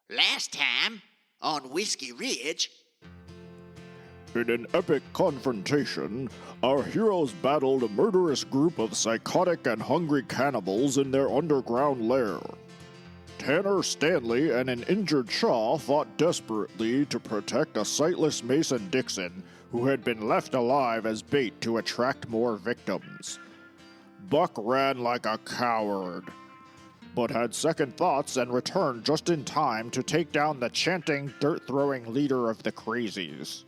Last time, on Whiskey Ridge, In an epic confrontation, our heroes battled a murderous group of psychotic and hungry cannibals in their underground lair. Tanner Stanley and an injured Shaw fought desperately to protect a sightless Mason Dixon, who had been left alive as bait to attract more victims. Buck ran like a coward, but had second thoughts and returned just in time to take down the chanting, dirt-throwing leader of the Crazies.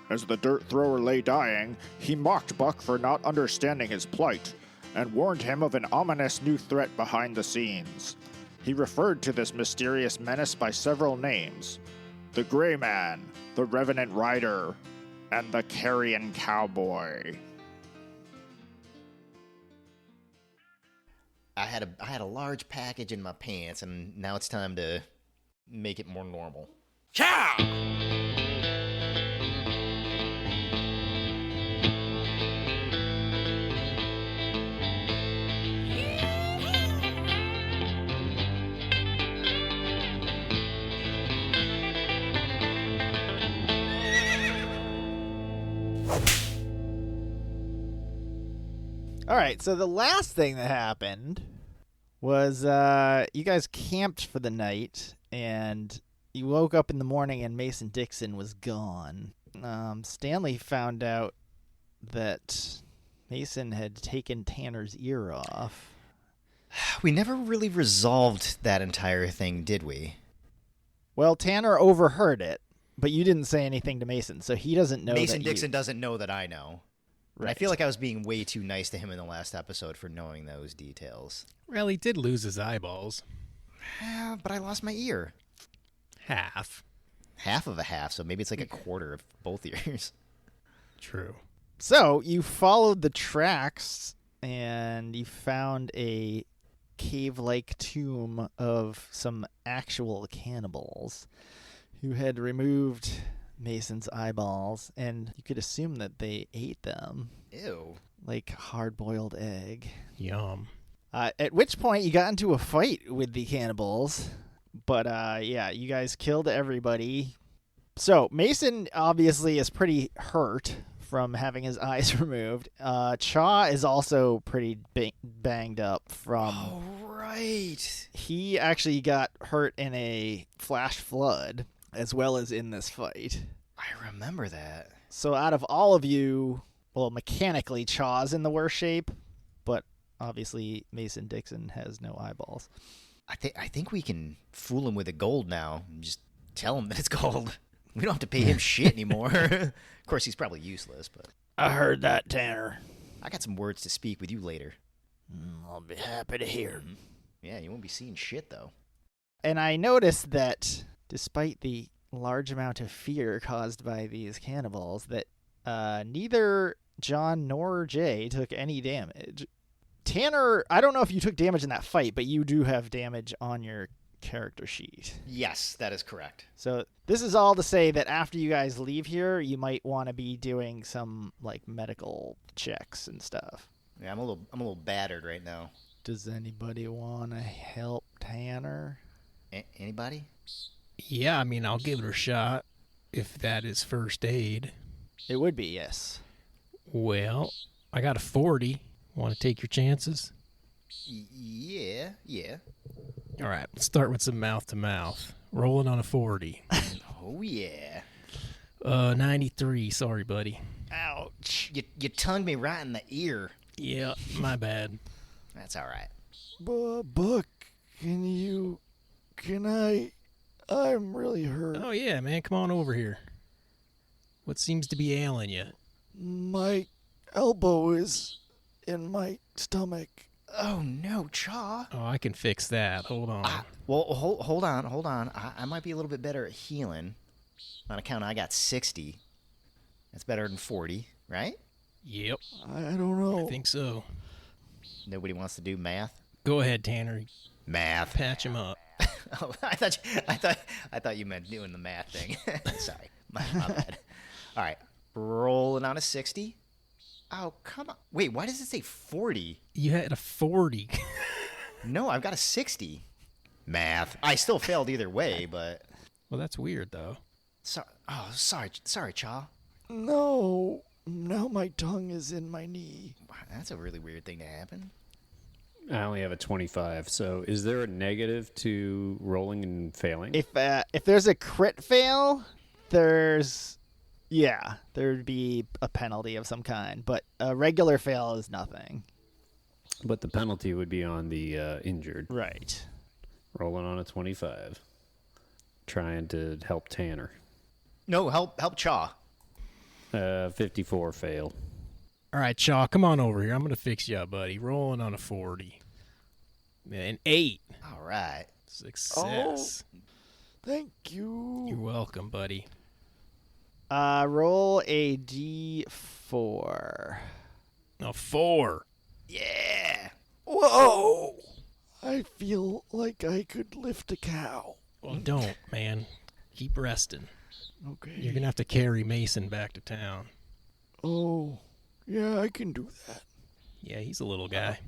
As the dirt thrower lay dying, he mocked Buck for not understanding his plight, and warned him of an ominous new threat behind the scenes. He referred to this mysterious menace by several names: the Gray Man, the Revenant Rider, and the Carrion Cowboy. I had a large package in my pants, and now it's time to make it more normal. Chow! All right, so the last thing that happened was you guys camped for the night, and you woke up in the morning and Mason Dixon was gone. Stanley found out that Mason had taken Tanner's ear off. We never really resolved that entire thing, did we? Well, Tanner overheard it, but you didn't say anything to Mason, so he doesn't know Mason that Dixon doesn't know that I know. Right. I feel like I was being way too nice to him in the last episode for knowing those details. Well, he did lose his eyeballs. But I lost my ear. Half. Half of a half, so maybe it's like a quarter of both ears. True. So you followed the tracks, and you found a cave-like tomb of some actual cannibals who had removed Mason's eyeballs, and you could assume that they ate them Ew. like hard-boiled egg. Yum. At which point you got into a fight with the cannibals, but yeah, you guys killed everybody. So Mason obviously is pretty hurt from having his eyes removed. Chaw is also pretty banged up from... Oh, right. He actually got hurt in a flash flood, as well as in this fight. I remember that. So out of all of you, well, mechanically, Chaw's in the worst shape, but obviously Mason Dixon has no eyeballs. I think we can fool him with the gold now and just tell him that it's gold. We don't have to pay him shit anymore. Of course, he's probably useless, but... I heard that, Tanner. I got some words to speak with you later. I'll be happy to hear. Yeah, you won't be seeing shit, though. And I noticed that despite the large amount of fear caused by these cannibals, that neither John nor Jay took any damage. Tanner, I don't know if you took damage in that fight, but you do have damage on your character sheet. Yes, that is correct. So this is all to say that after you guys leave here, you might want to be doing some like medical checks and stuff. Yeah, I'm a little battered right now. Does anybody want to help Tanner? Anybody? Yeah, I mean, I'll give it a shot if that is first aid. It would be, yes. Well, I got a 40. Want to take your chances? Yeah. All right, let's start with some mouth-to-mouth. Rolling on a 40. Oh, yeah. 93. Sorry, buddy. Ouch. You tongued me right in the ear. Yeah, my bad. That's all right. Buck, can I... I'm really hurt. Oh, yeah, man. Come on over here. What seems to be ailing you? My elbow is in my stomach. Oh, no, Chaw. Oh, I can fix that. Hold on. Well, hold on. I might be a little bit better at healing. On account I got 60. That's better than 40, right? Yep, I don't know. I think so. Nobody wants to do math? Go ahead, Tanner. Math. Patch him up. Oh, I thought you meant doing the math thing. Sorry, my bad. All right, rolling on a 60. Oh, come on. Wait, why does it say 40? You had a 40. No, I've got a 60. Math. I still failed either way, but Well, that's weird though. sorry, Cha. No. Now my tongue is in my knee. That's a really weird thing to happen. I only have a 25. So is there a negative to rolling and failing? If there's a crit fail, there'd be a penalty of some kind, but a regular fail is nothing. But the penalty would be on the injured. Right. Rolling on a 25. Trying to help Tanner. No, help Cha. 54 fail. All right, Shaw, come on over here. I'm gonna fix you up, buddy. Rolling on a 40. An 8. All right. Success. Thank you. You're welcome, buddy. Roll a d4. A 4. Yeah. Whoa! I feel like I could lift a cow. Well, don't, man. Keep resting. Okay. You're gonna have to carry Mason back to town. Oh, yeah, I can do that. Yeah, he's a little guy.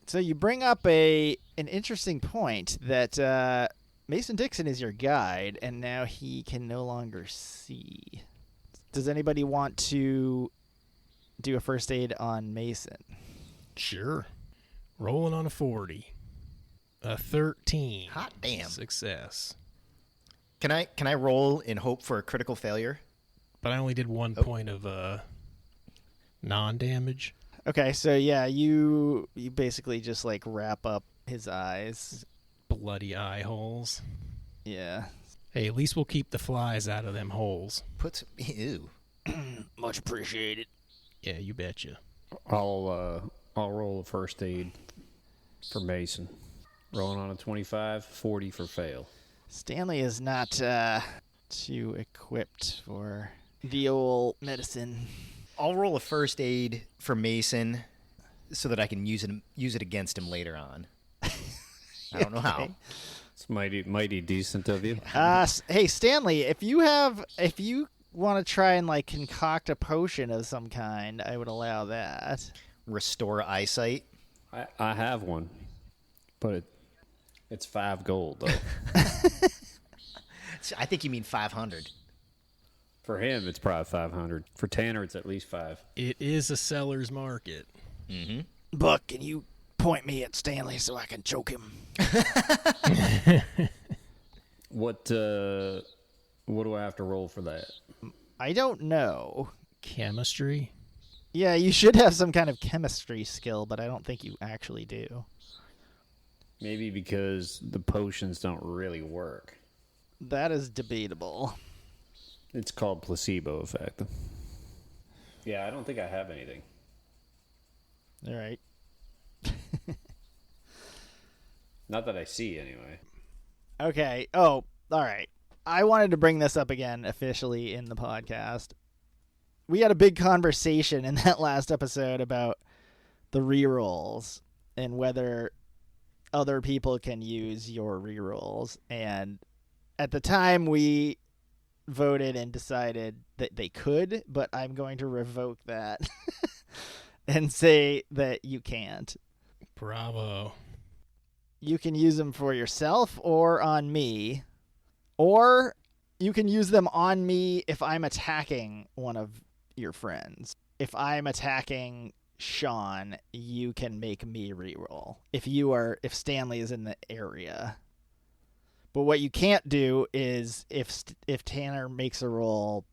So you bring up an interesting point that Mason Dixon is your guide, and now he can no longer see. Does anybody want to do a first aid on Mason? Sure. Rolling on a 40. A 13. Hot damn. Success. Can I roll in hope for a critical failure? But I only did 1 point of non-damage. Okay, so yeah, you basically just like wrap up his eyes. Bloody eye holes. Yeah. Hey, at least we'll keep the flies out of them holes. Ew. Much appreciated. Yeah, you betcha. I'll roll a first aid for Mason. Rolling on a 25, 40 for fail. Stanley is not too equipped for the old medicine. I'll roll a first aid for Mason so that I can use it against him later on. I don't know how. It's mighty decent of you. Hey Stanley, if you want to try and like concoct a potion of some kind, I would allow that. Restore eyesight. I have one, but it's 5 gold though. I think you mean 500. For him, it's probably 500. For Tanner, it's at least 5. It is a seller's market. Mm-hmm. Buck, can you point me at Stanley so I can choke him? What do I have to roll for that? I don't know. Chemistry? Yeah, you should have some kind of chemistry skill, but I don't think you actually do. Maybe because the potions don't really work. That is debatable. It's called placebo effect. Yeah, I don't think I have anything. All right. Not that I see, anyway. Okay. Oh, all right. I wanted to bring this up again officially in the podcast. We had a big conversation in that last episode about the rerolls and whether other people can use your rerolls. And at the time, we voted and decided that they could, but I'm going to revoke that and say that you can't. Bravo. You can use them for yourself or on me, or you can use them on me if I'm attacking one of your friends. If I'm attacking Sean, you can make me reroll. If Stanley is in the area. But what you can't do is if Tanner makes a roll,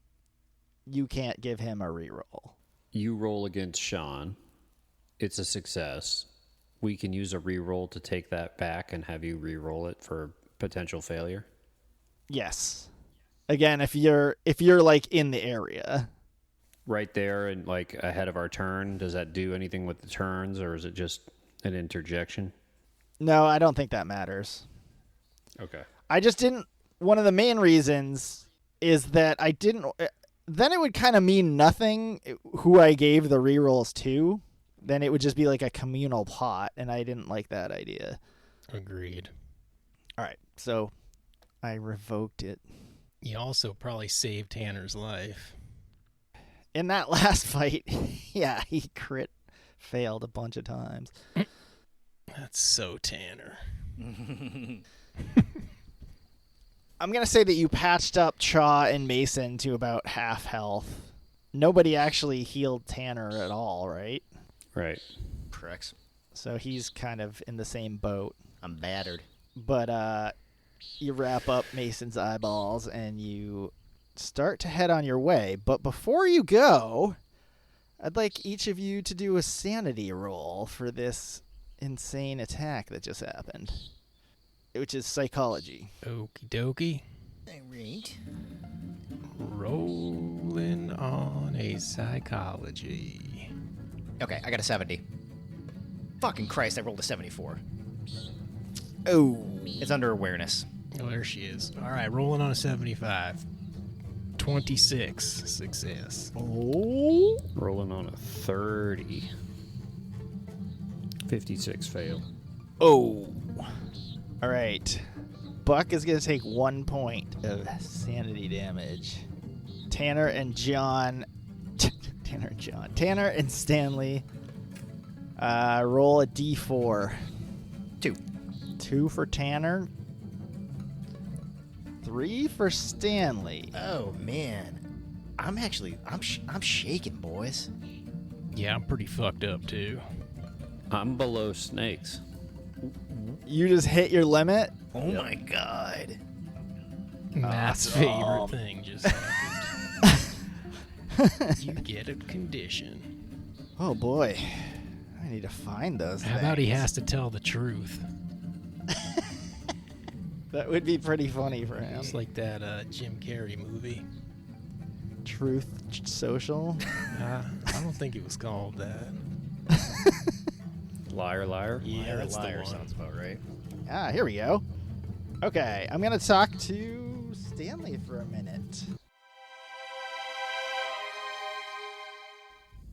you can't give him a reroll. You roll against Sean. It's a success. We can use a reroll to take that back and have you reroll it for potential failure. Yes. Again, if you're like in the area. Right there and like ahead of our turn, does that do anything with the turns or is it just an interjection? No, I don't think that matters. Okay. I just didn't. One of the main reasons is that I didn't. Then it would kind of mean nothing who I gave the rerolls to. Then it would just be like a communal pot, and I didn't like that idea. Agreed. All right, so I revoked it. You also probably saved Tanner's life. In that last fight, yeah, he crit failed a bunch of times. That's so Tanner. I'm going to say that you patched up Chaw and Mason to about half health. Nobody actually healed Tanner at all, right? Right. Pricks. So he's kind of in the same boat. I'm battered. But you wrap up Mason's eyeballs and you start to head on your way. But before you go, I'd like each of you to do a sanity roll for this insane attack that just happened, which is psychology. Okie dokie. All right. Rolling on a psychology. Okay, I got a 70. Fucking Christ, I rolled a 74. Oh. It's under awareness. Oh, there she is. All right, rolling on a 75. 26 success. Oh. Rolling on a 30. 56 fail. Oh. All right. Buck is going to take 1 point of sanity damage. Tanner and Stanley roll a d4. 2. 2 for Tanner. 3 for Stanley. Oh, man. I'm shaking, boys. Yeah, I'm pretty fucked up, too. I'm below snakes. You just hit your limit? Oh, my God. Matt's Awesome. favorite thing just happened. You get a condition. Oh, boy. I need to find those How about he things. has to tell the truth? That would be pretty funny for him. It's like that Jim Carrey movie. Truth Social. I don't think it was called that. Liar, liar. Yeah, that's Liar the one. sounds about right. Ah, here we go. Okay, I'm going to talk to Stanley for a minute.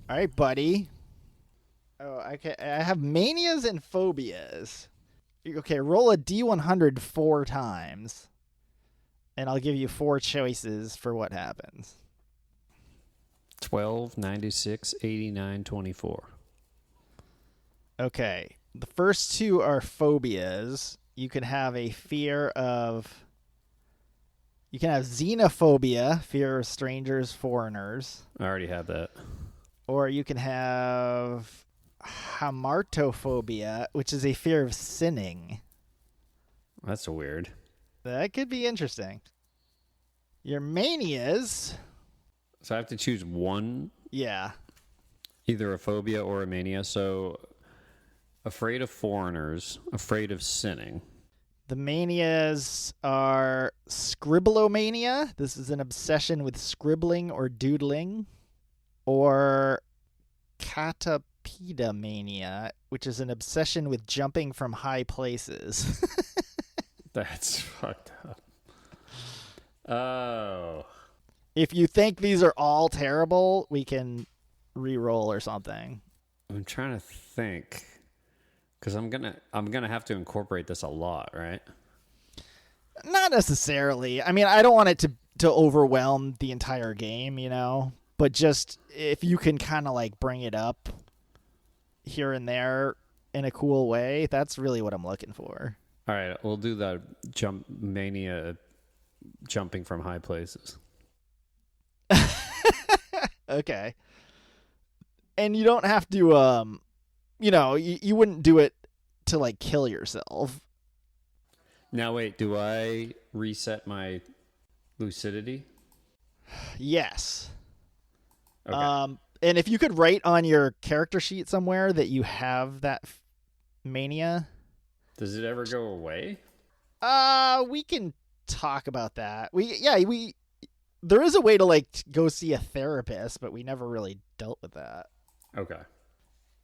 All right, buddy. Oh, okay. I have manias and phobias. Okay, roll a D100 4 times, and I'll give you 4 choices for what happens. 12, 96, 89, 24. Okay, the first 2 are phobias. You can have a fear of... You can have xenophobia, fear of strangers, foreigners. I already have that. Or you can have hamartophobia, which is a fear of sinning. That's weird. That could be interesting. Your manias... So I have to choose one, Yeah. either a phobia or a mania. So afraid of foreigners, afraid of sinning. The manias are scribblomania. This is an obsession with scribbling or doodling. Or catapedamania, which is an obsession with jumping from high places. That's fucked up. Oh. If you think these are all terrible, we can re-roll or something. I'm trying to think. Because I'm gonna have to incorporate this a lot, right? Not necessarily. I mean, I don't want it to overwhelm the entire game, you know? But just if you can kind of like bring it up here and there in a cool way, that's really what I'm looking for. All right, we'll do the jumping from high places. Okay. And you don't have to, you wouldn't do it to like kill yourself. Now wait, do I reset my lucidity? Yes. Okay. And if you could write on your character sheet somewhere that you have that mania, Does it ever go away? we can talk about that. There is a way to like go see a therapist, but we never really dealt with that. Okay.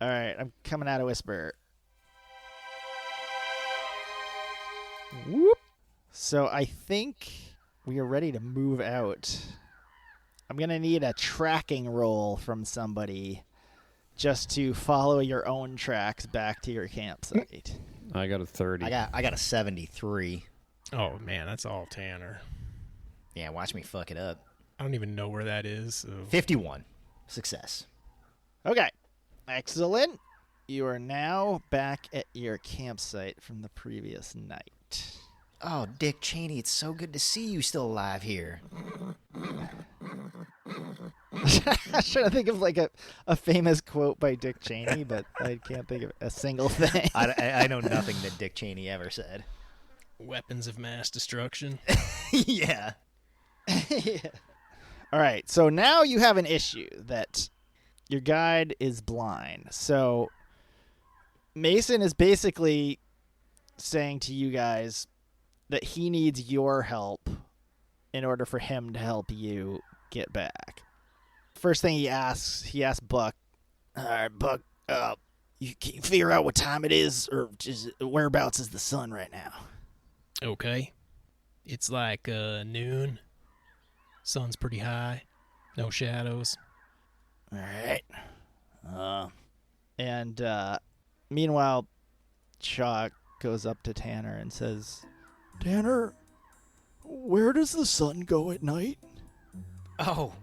All right, I'm coming out of Whisper. Whoop. So I think we are ready to move out. I'm going to need a tracking roll from somebody just to follow your own tracks back to your campsite. I got a 30. I got a 73. Oh, man, that's all Tanner. Yeah, watch me fuck it up. I don't even know where that is. So. 51. Success. Okay. Excellent. You are now back at your campsite from the previous night. Oh, Dick Cheney, it's so good to see you still alive here. I'm trying to think of like a famous quote by Dick Cheney, but I can't think of a single thing. I know nothing that Dick Cheney ever said. Weapons of mass destruction. Yeah. Yeah. All right, so now you have an issue that your guide is blind. So Mason is basically saying to you guys that he needs your help in order for him to help you get back. First thing he asks Buck, all right, Buck, can you figure out what time it is, or just whereabouts is the sun right now? Okay. It's like noon. Sun's pretty high. No shadows. All right. And meanwhile, Chalk goes up to Tanner and says, Tanner, where does the sun go at night? Oh,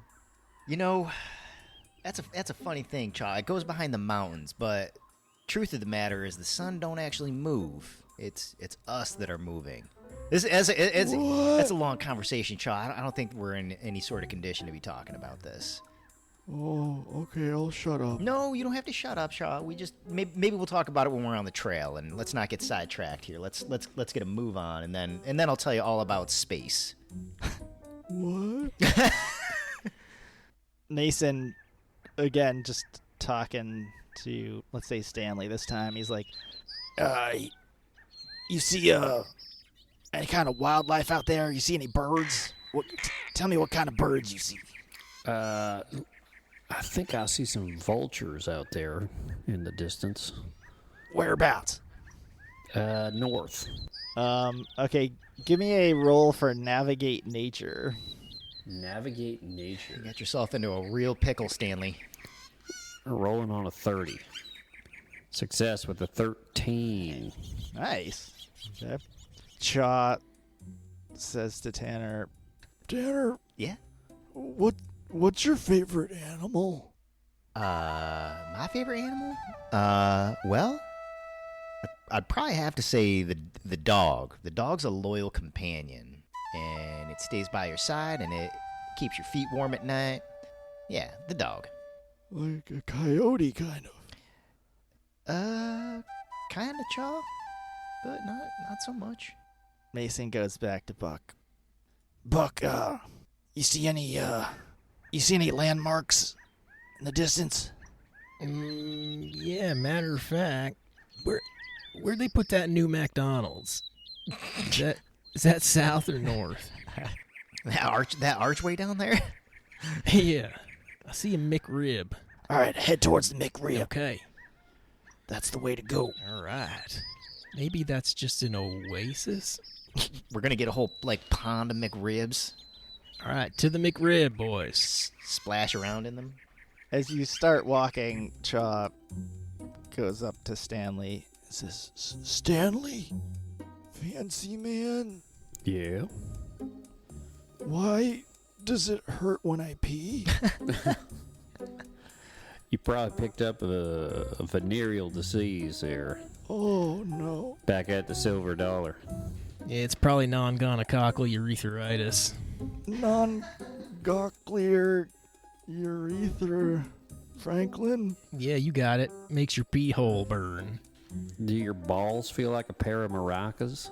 that's a funny thing, Chaw. It goes behind the mountains, but truth of the matter is the sun don't actually move. It's us that are moving. It's a long conversation, Chaw. I don't think we're in any sort of condition to be talking about this. Oh, okay, I'll shut up. No, you don't have to shut up, Shaw. We just maybe we'll talk about it when we're on the trail, and let's not get sidetracked here. Let's get a move on, and then I'll tell you all about space. What? Mason, again, just talking to, let's say, Stanley this time. He's like, you see any kind of wildlife out there? You see any birds? Tell me what kind of birds you see. I think I see some vultures out there in the distance. Whereabouts? North. Okay, give me a roll for navigate nature. Navigate nature. You got yourself into a real pickle, Stanley. Rolling on a 30. Success with a 13. Nice. Okay. Chaw says to Tanner, Tanner, Yeah? what's your favorite animal? My favorite animal? Well, I'd probably have to say the dog. The dog's a loyal companion, and it stays by your side, and it keeps your feet warm at night. Yeah, the dog. Like a coyote, kind of. Kind of, Chaw, but not so much. Mason goes back to Buck. Buck, you see any landmarks in the distance? Yeah, matter of fact, where'd they put that new McDonald's? Is that south or north? That archway down there? Yeah, I see a McRib. All right, head towards the McRib. Okay. That's the way to go. All right. Maybe that's just an oasis? We're gonna get a whole pond of McRibs. All right, to the McRib, boys. Splash around in them. As you start walking, Chaw goes up to Stanley and says, Stanley, fancy man, Yeah. Why does it hurt when I pee? You probably picked up a venereal disease there. Oh, no. Back at the Silver Dollar. It's probably non-gonococcal urethritis. Non-gocklier urethra, Franklin? Yeah, you got it. Makes your pee hole burn. Do your balls feel like a pair of maracas?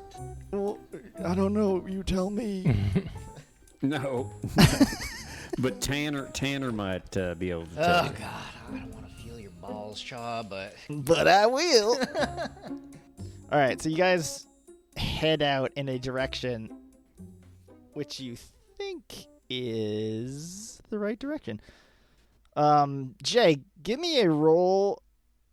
Well, I don't know. You tell me. No. But Tanner might be able to tell Oh you. God, I don't want to feel your balls, Chaw, but But I will. All right, so you guys head out in a direction which you think is the right direction. Jay, give me a roll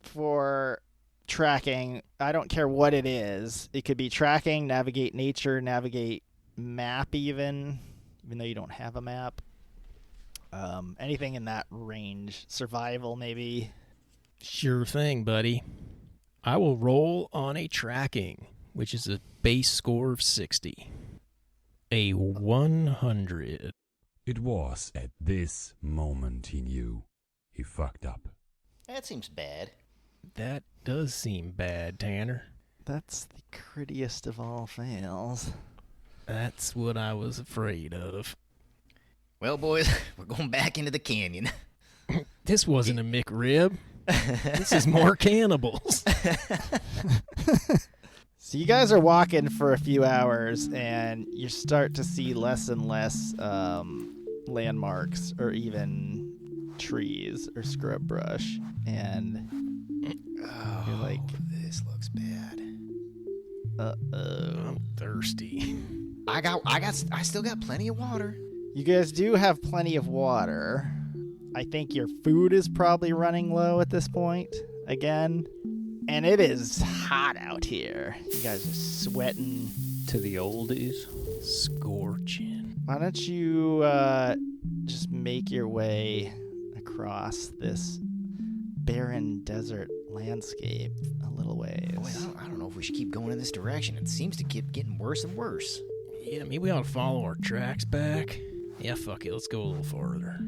for tracking. I don't care what it is. It could be tracking, navigate nature, navigate map even though you don't have a map. Anything in that range. Survival, maybe. Sure thing, buddy. I will roll on a tracking, which is a base score of 60. A 100. It was at this moment he knew he fucked up. that seems bad. That does seem bad, Tanner. That's the crittiest of all fails. That's what I was afraid of. Well, boys, we're going back into the canyon. This wasn't a McRib. This is more cannibals. So you guys are walking for a few hours, and you start to see less and less landmarks or even trees or scrub brush. And you're like, this looks bad. uh-oh. I'm thirsty. I still got plenty of water. You guys do have plenty of water. I think your food is probably running low at this point again. And it is hot out here. You guys are sweating. To the oldies. Scorching. Why don't you just make your way across this barren desert landscape a little ways? Boy, I don't know if we should keep going in this direction. It seems to keep getting worse and worse. Yeah, maybe we ought to follow our tracks back. Yeah, fuck it. Let's go a little farther.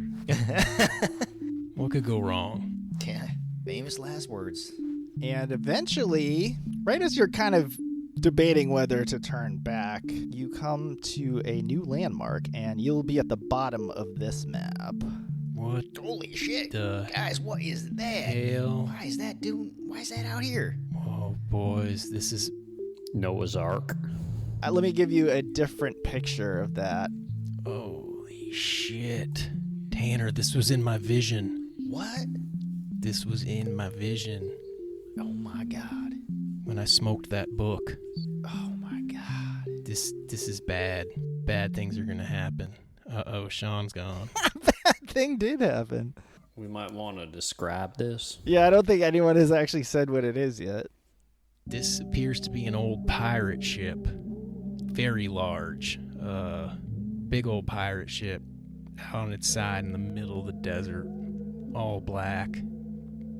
What could go wrong? Yeah, famous last words. And eventually, right as you're kind of debating whether to turn back, you come to a new landmark, and you'll be at the bottom of this map. What Holy shit. the Guys, what is that? hell? Why is that out here? Oh, boys, this is... Noah's Ark. Let me give you a different picture of that. Holy shit. Tanner, this was in my vision. What? This was in my vision Oh my god. when I smoked that book. Oh my god. This is bad. Bad things are gonna happen. Uh-oh, Sean's gone. That thing did happen. We might want to describe this. Yeah, I don't think anyone has actually said what it is yet. This appears to be an old pirate ship. Very large. Big old pirate ship out on its side in the middle of the desert. All black.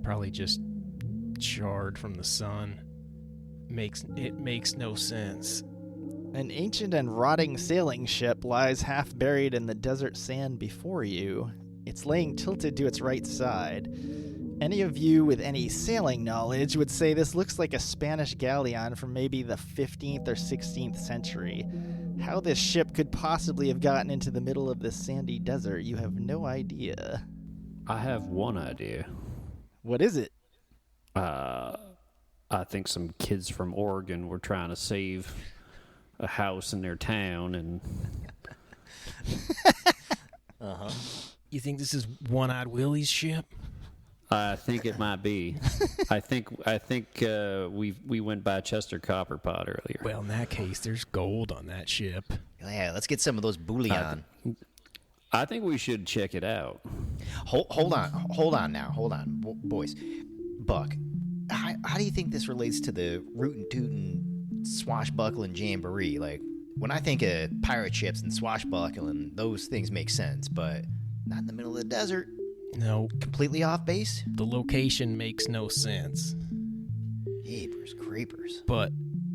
Probably just charred from the sun. It makes no sense. An ancient and rotting sailing ship lies half buried in the desert sand before you. It's laying tilted to its right side. Any of you with any sailing knowledge would say this looks like a Spanish galleon from maybe the 15th or 16th century. How this ship could possibly have gotten into the middle of this sandy desert, you have no idea. I have one idea. What is it? I think some kids from Oregon were trying to save a house in their town, and You think this is One-Eyed Willie's ship? I think it might be. I think we went by Chester Copperpot earlier. Well, in that case, there's gold on that ship. Yeah, let's get some of those bullion. I think we should check it out. Hold on now. Boys. Buck, how do you think this relates to the rootin' tootin' swashbuckling jamboree? Like, when I think of pirate ships and swashbuckling, those things make sense, but not in the middle of the desert. No, Completely off base? the location makes no sense. Jeepers creepers. But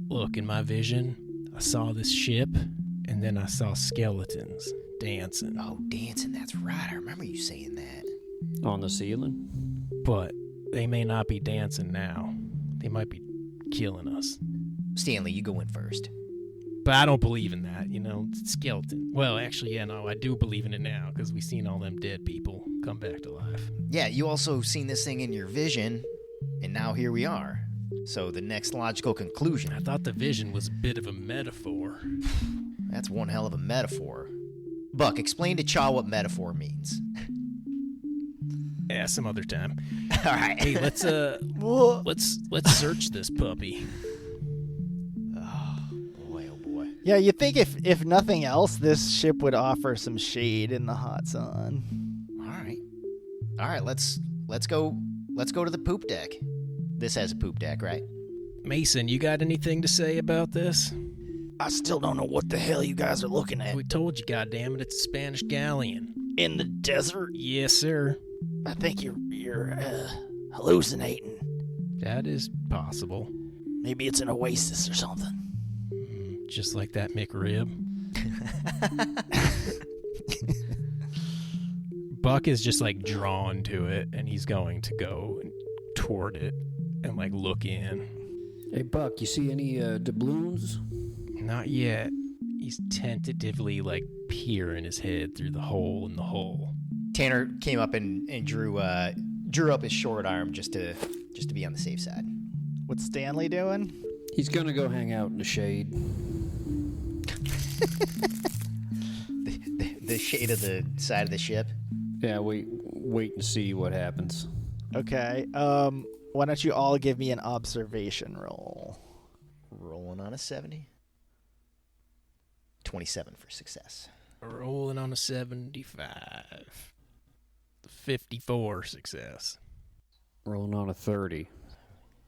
look, in my vision, I saw this ship, and then I saw skeletons dancing. Oh, dancing, that's right. I remember you saying that. On the ceiling? But they may not be dancing now. They might be killing us. Stanley, you go in first. But I don't believe in that, skeleton. Well, actually, yeah, no, I do believe in it now, because we've seen all them dead people come back to life. Yeah, you also seen this thing in your vision, and now here we are. So the next logical conclusion, I thought the vision was a bit of a metaphor. that's one hell of a metaphor. Buck, explain to Chaw what metaphor means. Yeah, some other time. All right. Hey, let's search this puppy. Boy, oh boy. Yeah, you think if nothing else, this ship would offer some shade in the hot sun. All right, let's go to the poop deck. This has a poop deck, right? Mason, you got anything to say about this? I still don't know what the hell you guys are looking at. We told you, goddammit, it's a Spanish galleon. In the desert? Yes, sir. I think you're hallucinating. That is possible. Maybe it's an oasis or something. Just like that McRib. Buck is just like drawn to it, and he's going to go toward it and like look in. Hey, Buck, you see any doubloons? Not yet. He's tentatively like peering his head through the hole in the hole. Tanner came up and drew up his short arm just to be on the safe side. What's Stanley doing? He's gonna go hang out in the shade. The shade of the side of the ship. Yeah, wait and see what happens. Okay. Why don't you all give me an observation roll? Rolling on a 70. 27 for success. Rolling on a 75. 54 success. Rolling on a 30.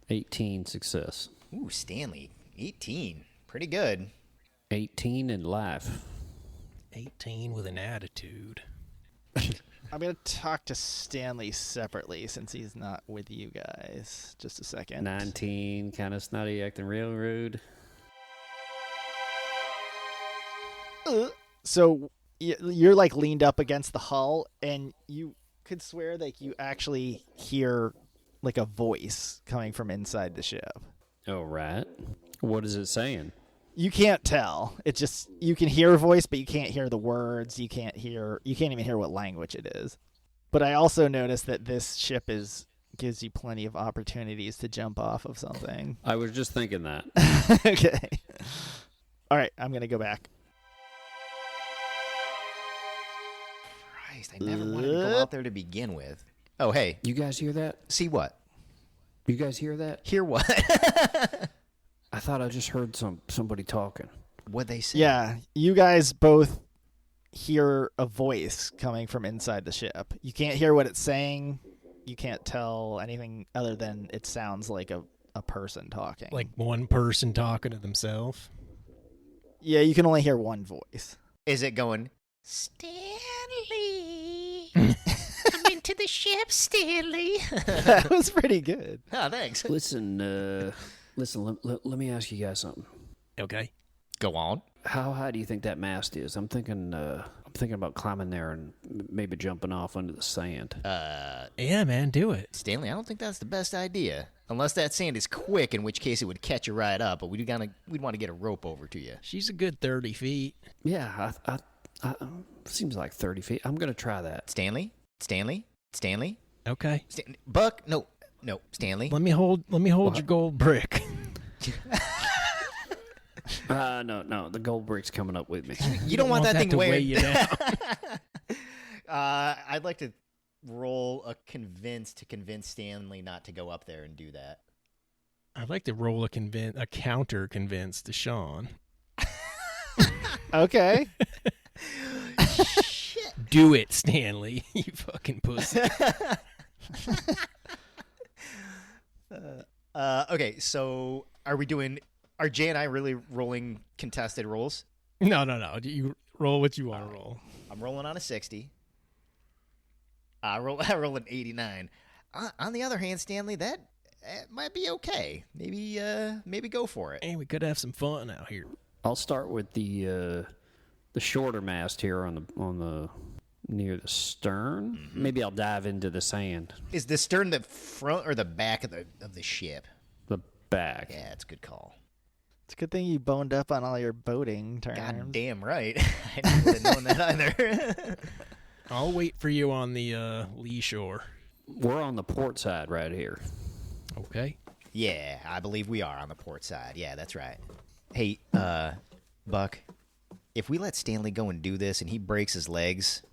18 success. Ooh, Stanley, 18. Pretty good. 18 in life. 18 with an attitude. I'm going to talk to Stanley separately since he's not with you guys. Just a second. 19, kind of snotty, acting real rude. So you're like leaned up against the hull, and you could swear that you actually hear like a voice coming from inside the ship. Oh, right. What is it saying? You can't tell. It's just you can hear a voice, but you can't hear the words. You can't even hear what language it is. But I also noticed that this ship gives you plenty of opportunities to jump off of something. I was just thinking that. Okay. All right, I'm gonna go back. Christ, I never wanted to go out there to begin with. Oh, hey, You guys hear that? see what? You guys hear that? Hear what? I thought I just heard somebody talking. What'd they say? Yeah, you guys both hear a voice coming from inside the ship. You can't hear what it's saying. You can't tell anything other than it sounds like a person talking. Like one person talking to themselves. Yeah, you can only hear one voice. Is it going, Stanley? Come into the ship, Stanley. That was pretty good. Oh, thanks. Listen, let me ask you guys something. Okay. Go on. How high do you think that mast is? I'm thinking about climbing there and maybe jumping off into the sand. Yeah, man, do it. Stanley, I don't think that's the best idea. Unless that sand is quick, in which case it would catch you right up, but we'd want to get a rope over to you. She's a good 30 feet. Yeah, I seems like 30 feet. I'm gonna try that. Stanley? Okay. Buck? No, Stanley. Let me hold your gold brick. No, the gold brick's coming up with me. You don't want that thing to weigh weighed. you down. I'd like to roll a convince to convince Stanley not to go up there and do that. I'd like to roll a counter convince to Sean. Okay. Do it, Stanley. You fucking pussy. Okay, so are Jay and I really rolling contested rolls? No. You roll what you want to roll. I'm rolling on a 60. I roll an 89. On the other hand, Stanley, that might be okay. Maybe go for it. Hey, we could have some fun out here. I'll start with the shorter mast here on the near the stern. Mm-hmm. Maybe I'll dive into the sand. Is the stern the front or the back of the ship? The back. Yeah, it's a good call. It's a good thing you boned up on all your boating terms. God damn right. I wouldn't have known that either. I'll wait for you on the lee shore. We're on the port side right here. Okay. Yeah, I believe we are on the port side. Yeah, that's right. Hey, Buck, if we let Stanley go and do this and he breaks his legs,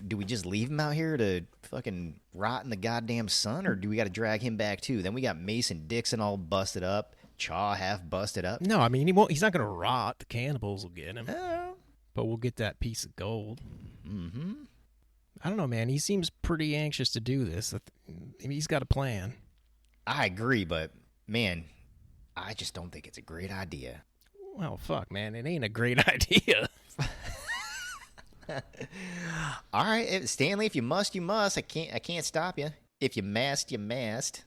do we just leave him out here to fucking rot in the goddamn sun, or do we got to drag him back too? Then we got Mason Dixon all busted up, Chaw half busted up. No, I mean he won't. He's not gonna rot. The cannibals will get him. Oh. But we'll get that piece of gold. Mm-hmm. I don't know, man. He seems pretty anxious to do this. He's got a plan. I agree, but man, I just don't think it's a great idea. Well, fuck, man. It ain't a great idea. All right, Stanley, if you must, you must. I can't stop you. If you mast, you mast.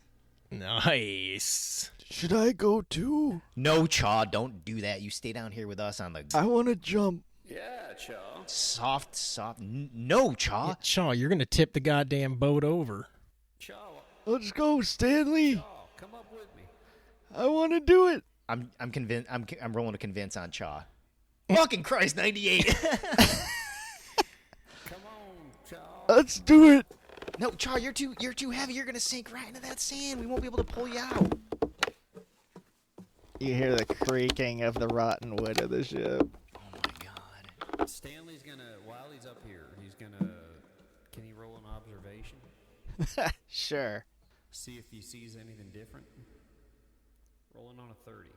Nice. Should I go too? No, Chaw, don't do that. You stay down here with us on the I want to jump. Yeah, Chaw. soft. No, Chaw. Yeah, Shaw, you're gonna tip the goddamn boat over. Chaw, Let's go, Stanley. Chaw, come up with me. I want to do it. I'm convinced. I'm rolling a convince on Chaw. Fucking Christ, 98. Let's do it. No, Char, you're too heavy. You're gonna sink right into that sand. We won't be able to pull you out. You hear the creaking of the rotten wood of the ship. Oh my God. Stanley's gonna, while he's up here, can he roll an observation? Sure. See if he sees anything different. Rolling on a 30.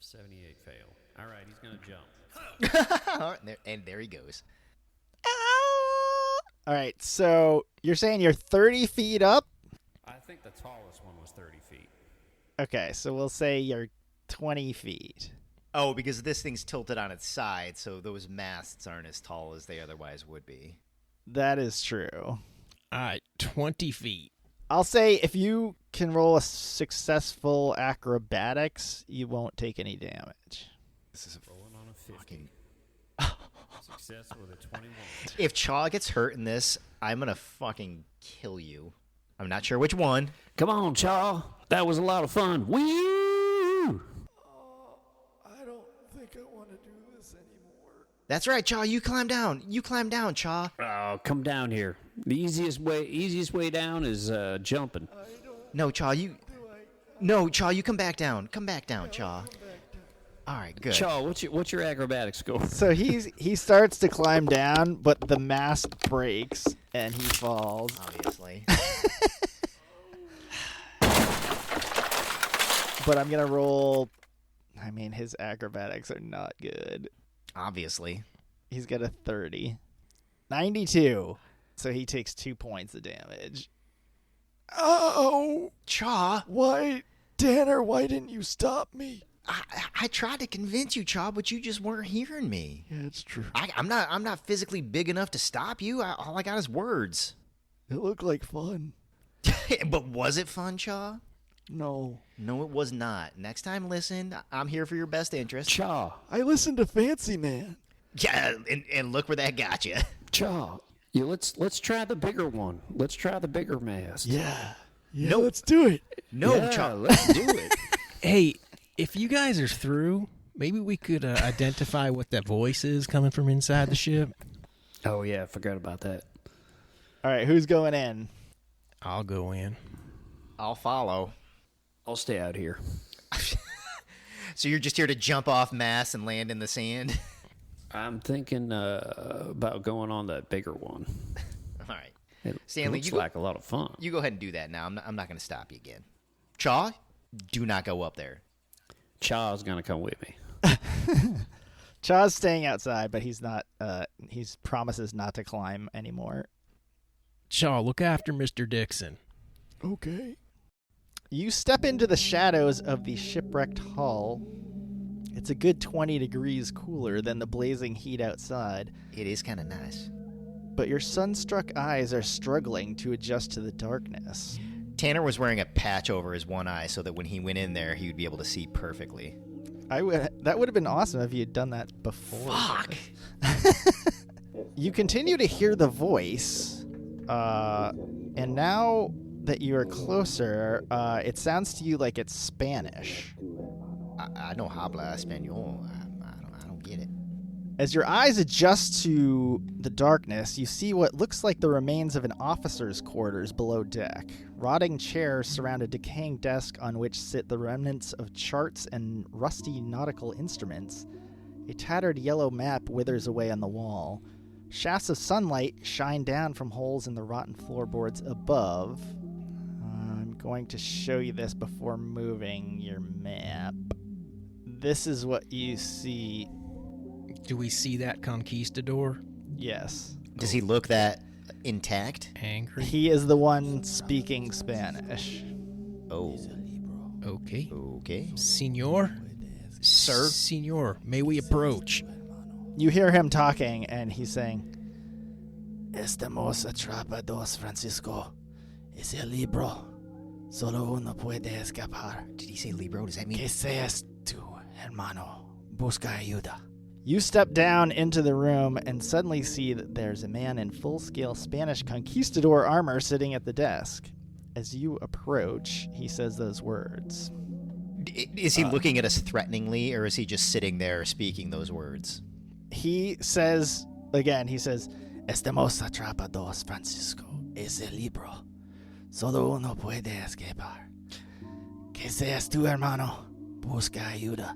78 fail. All right, he's gonna jump. And there he goes. All right, so you're saying you're 30 feet up? I think the tallest one was 30 feet. Okay, so we'll say you're 20 feet. Oh, because this thing's tilted on its side, so those masts aren't as tall as they otherwise would be. That is true. All right, 20 feet. I'll say if you can roll a successful acrobatics, you won't take any damage. This is Rolling on a 50. fucking... Success with a 21. If Chaw gets hurt in this, I'm gonna fucking kill you. I'm not sure which one. Come on, Chaw. That was a lot of fun. Woo! I don't think I want to do this anymore. That's right, Chaw. You climb down. You climb down, Chaw. Oh, come down here. The easiest way down is jumping. No, Chaw. No, Chaw. You come back down. Come back down, Chaw. All right, good. Chaw, what's your acrobatics score? So he starts to climb down, but the mast breaks and he falls. Obviously. But I'm going to roll... I mean, his acrobatics are not good. Obviously. He's got a 30. 92. So he takes 2 points of damage. Oh, Chaw. why, Tanner, why didn't you stop me? I tried to convince you, Chaw, but you just weren't hearing me. Yeah, it's true. I'm not physically big enough to stop you. All I got is words. It looked like fun. But was it fun, Chaw? No. No, it was not. Next time, listen. I'm here for your best interest. Chaw, I listened to Fancy Man. Yeah, and look where that got you. Chaw. Yeah, let's try the bigger one. Let's try the bigger mast. Yeah. Yeah, No. let's do it. No, Yeah, Chaw. let's do it. Hey, if you guys are through, maybe we could identify what that voice is coming from inside the ship. Oh yeah, I forgot about that. All right, who's going in? I'll go in. I'll follow. I'll stay out here. So you're just here to jump off mass and land in the sand? I'm thinking about going on that bigger one. All right. It Stanley, looks you go- like a lot of fun. You go ahead and do that now. I'm not going to stop you again. Chaw, do not go up there. Chaw's gonna come with me. Chaw's staying outside, but he's not. He promises not to climb anymore. Shaw, look after Mr. Dixon. Okay. You step into the shadows of the shipwrecked hull. It's a good 20 degrees cooler than the blazing heat outside, It is kind of nice. but your sunstruck eyes are struggling to adjust to the darkness. Tanner was wearing a patch over his one eye so that when he went in there, he would be able to see perfectly. That would have been awesome if you had done that before. Fuck! You continue to hear the voice, and now that you are closer, it sounds to you like it's Spanish. I know habla español. I don't get it. As your eyes adjust to the darkness, you see what looks like the remains of an officer's quarters below deck. Rotting chairs surround a decaying desk on which sit the remnants of charts and rusty nautical instruments. A tattered yellow map withers away on the wall. Shafts of sunlight shine down from holes in the rotten floorboards above. I'm going to show you this before moving your map. This is what you see. Do we see that conquistador? Yes. Does he look that intact? Angry? He is the one speaking Spanish. Oh, Okay. okay. Senor? Sir? Senor, may we approach? You hear him talking, and he's saying, Estamos atrapados, Francisco. Es el libro. Solo uno puede escapar. Did he say Libro? Does that mean... Que seas tú, hermano. Busca ayuda. You step down into the room and suddenly see that there's a man in full-scale Spanish conquistador armor sitting at the desk. As you approach, he says those words. Is he looking at us threateningly, or is he just sitting there speaking those words? He says, again, Estamos atrapados, Francisco. Ese libro. Solo uno puede escapar. Que seas tu hermano. Busca ayuda.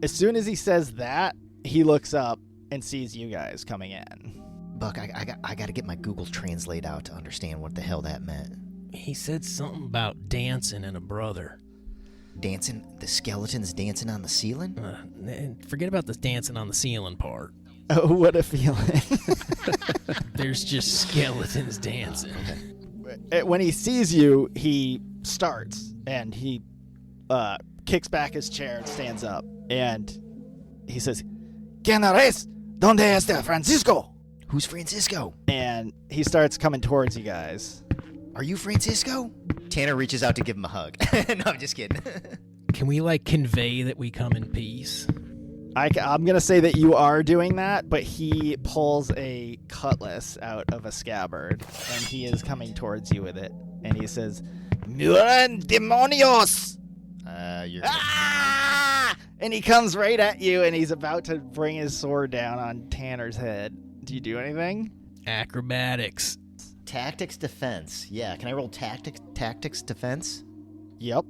As soon as he says that, he looks up and sees you guys coming in. Buck, I got to get my Google Translate out to understand what the hell that meant. He said something about dancing and a brother. Dancing? The skeletons dancing on the ceiling? Forget about the dancing on the ceiling part. Oh, what a feeling. There's just skeletons dancing. When he sees you, he starts and he kicks back his chair and stands up. And he says, ¿Quién eres? ¿Dónde está Francisco? Who's Francisco? And he starts coming towards you guys. Are you Francisco? Tanner reaches out to give him a hug. No, I'm just kidding. Can we, convey that we come in peace? I'm going to say that you are doing that, but he pulls a cutlass out of a scabbard, and he is coming towards you with it. And he says, Muran demonios! You're... Ah! And he comes right at you, and he's about to bring his sword down on Tanner's head. Do you do anything? Acrobatics. Tactics defense. Yeah, can I roll tactics defense? Yep.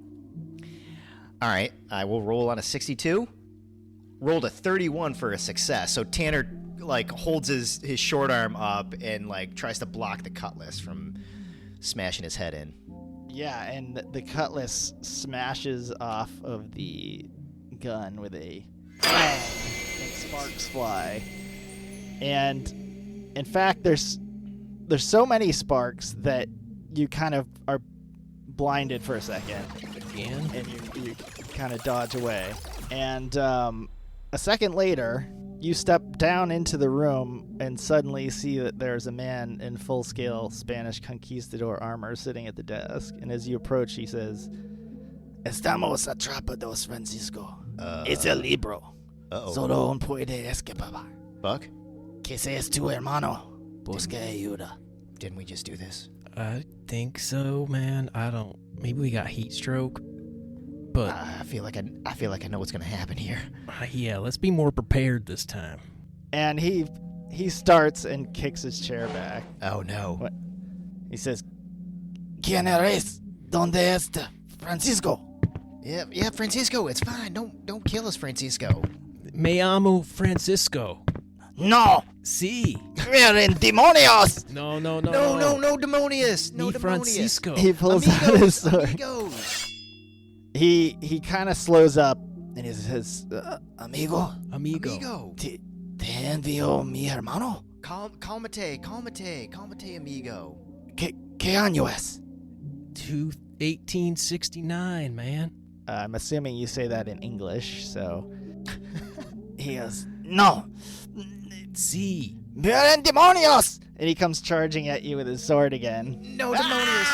All right, I will roll on a 62. Rolled a 31 for a success. So Tanner holds his short arm up and tries to block the cutlass from smashing his head in. Yeah, and the cutlass smashes off of the gun with a bang, and sparks fly. And in fact, there's so many sparks that you kind of are blinded for a second. Again? And you kind of dodge away. And a second later, you step down into the room and suddenly see that there's a man in full-scale Spanish conquistador armor sitting at the desk. And as you approach, he says, Estamos atrapados, Francisco. Es el libro. Solo un puede escapar. Buck? Que seas tu hermano. Busca ayuda. Didn't we just do this? I think so, man. I don't... Maybe we got heat stroke. But I feel like I know what's gonna happen here. Yeah, let's be more prepared this time. And he starts and kicks his chair back. Oh no! What? He says, "¿Quién eres? ¿Dónde está Francisco?" Yeah, Francisco. It's fine. Don't kill us, Francisco. Me llamo Francisco. No. Sí. We're in demonios. No, demonius. No, Me demonius. Francisco. He pulls out his sword. Amigos. He kind of slows up and he says, "Amigo, te envío mi hermano. Cálmate, amigo. ¿Qué año es?" 1869, man. I'm assuming you say that in English, so he goes, "No, Sí. we're in demonios!" And he comes charging at you with his sword again. No, demonius.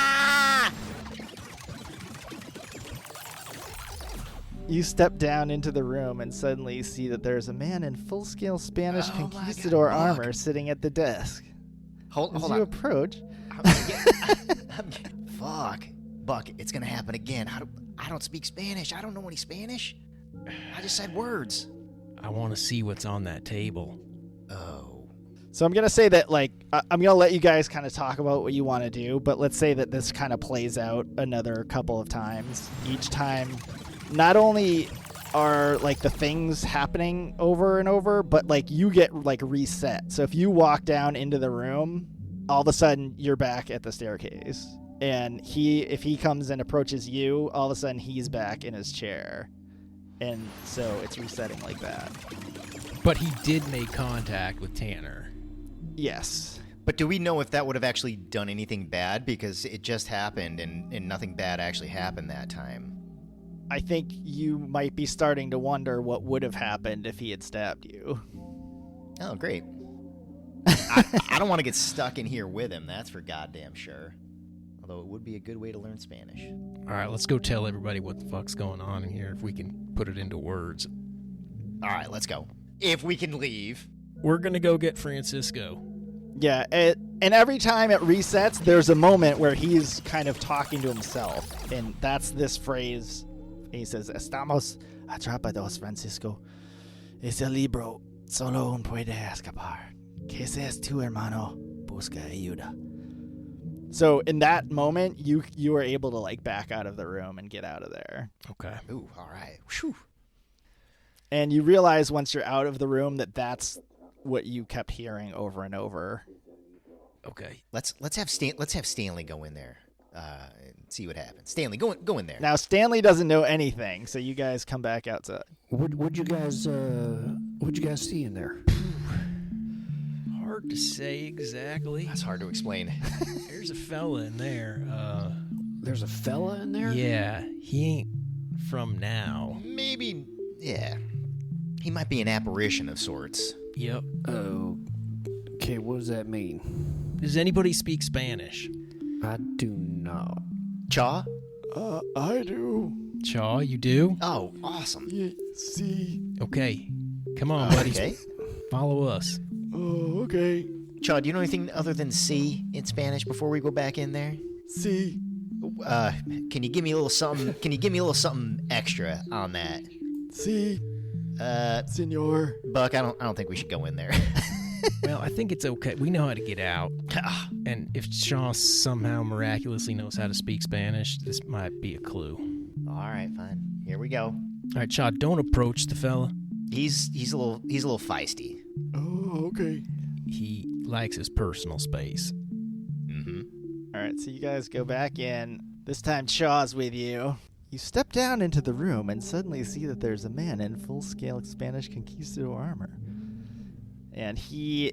You step down into the room and suddenly you see that there's a man in full-scale Spanish Oh my conquistador God, Buck. armor sitting at the desk. Hold As on. you approach, Fuck, Buck, it's gonna happen again. I don't speak Spanish. I don't know any Spanish. I just said words. I want to see what's on that table. Oh. so I'm going to say that, I'm going to let you guys kind of talk about what you want to do, but let's say that this kind of plays out another couple of times. Each time, not only are, the things happening over and over, but, you get, reset. So if you walk down into the room, all of a sudden, you're back at the staircase. And if he comes and approaches you, all of a sudden, he's back in his chair. And so it's resetting like that. But he did make contact with Tanner. Yes. But do we know if that would have actually done anything bad? Because it just happened and nothing bad actually happened that time. I think you might be starting to wonder what would have happened if he had stabbed you. Oh, great. I don't want to get stuck in here with him, that's for goddamn sure. Although it would be a good way to learn Spanish. All right, let's go tell everybody what the fuck's going on in here if we can put it into words. All right, let's go. If we can leave. We're going to go get Francisco. Yeah, and every time it resets, there's a moment where he's kind of talking to himself. And that's this phrase, And he says, Estamos atrapados, Francisco. Ese libro solo un puede escapar. ¿Qué seas tu hermano? Busca ayuda. So in that moment, you were able to like back out of the room and get out of there. Okay. Ooh, all right. Whew. And you realize once you're out of the room that that's what you kept hearing over and over. Okay. Let's have Stanley go in there. And see what happens. Stanley, go in there. Now Stanley doesn't know anything, so you guys come back outside. What'd you guys see in there? Hard to say exactly. That's hard to explain. There's a fella in there. There's a fella in there? Yeah, he ain't from now. Maybe, yeah. He might be an apparition of sorts. Yep. Oh, okay, what does that mean? Does anybody speak Spanish? I do not. Chaw? I do. Chaw, you do? Oh, awesome. See. Okay. Come on, buddy. Okay. Follow us. Oh, okay. Chaw, do you know anything other than "see" in Spanish before we go back in there? See. Can you give me a little something? Can you give me a little something extra on that? See. Senor. Buck, I don't think we should go in there. Well, I think it's okay. We know how to get out. And if Shaw somehow miraculously knows how to speak Spanish, this might be a clue. All right, fine. Here we go. All right, Shaw, don't approach the fella. He's a little feisty. Oh, okay. He likes his personal space. Mm-hmm. All right, so you guys go back in. This time Shaw's with you. You step down into the room and suddenly see that there's a man in full-scale Spanish conquistador armor. And he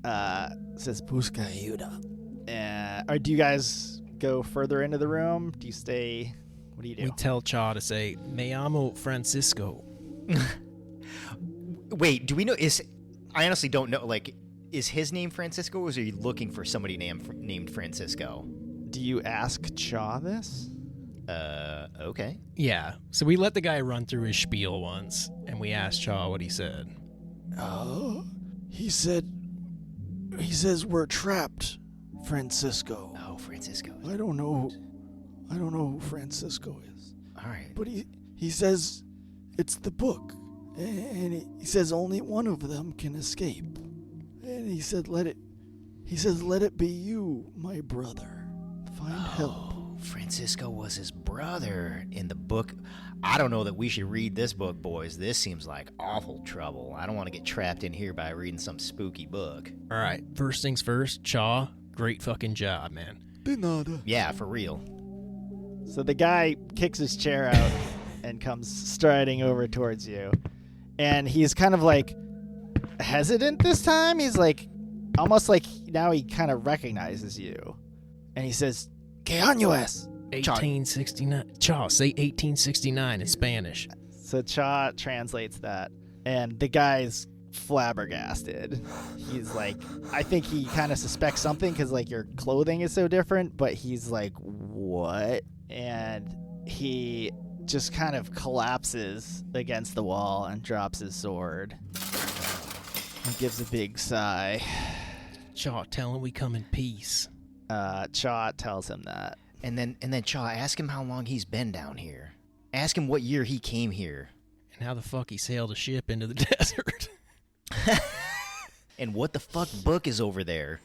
says, Busca ayuda. Or do you guys go further into the room? Do you stay? What do you do? We tell Chaw to say, Me llamo Francisco. Wait, do we know? I honestly don't know. Like, is his name Francisco, or is he looking for somebody named Francisco? Do you ask Chaw this? Okay. Yeah, so we let the guy run through his spiel once, and we asked Chaw what he said. He says we're trapped, Francisco. Oh, Francisco. I don't know who Francisco is. All right. But he says it's the book. And he says only one of them can escape. And he said let it be you, my brother. Find help. Francisco was his brother in the book. I don't know that we should read this book, boys. This seems like awful trouble. I don't want to get trapped in here by reading some spooky book. All right, first things first, Chaw, great fucking job, man. De nada. Yeah, for real. So the guy kicks his chair out and comes striding over towards you. And he's kind of like hesitant this time. He's like, almost like now he kind of recognizes you. And he says, ¿Qué año es? 1869. Chaw, say 1869 in Spanish. So Chaw translates that. And the guy's flabbergasted. He's like, I think he kind of suspects something because like your clothing is so different. But he's like, what? And he just kind of collapses against the wall and drops his sword. He gives a big sigh. Chaw, tell him we come in peace. Chaw tells him that. And then Chaw, ask him how long he's been down here. Ask him what year he came here. And how the fuck he sailed a ship into the desert. And what the fuck book is over there?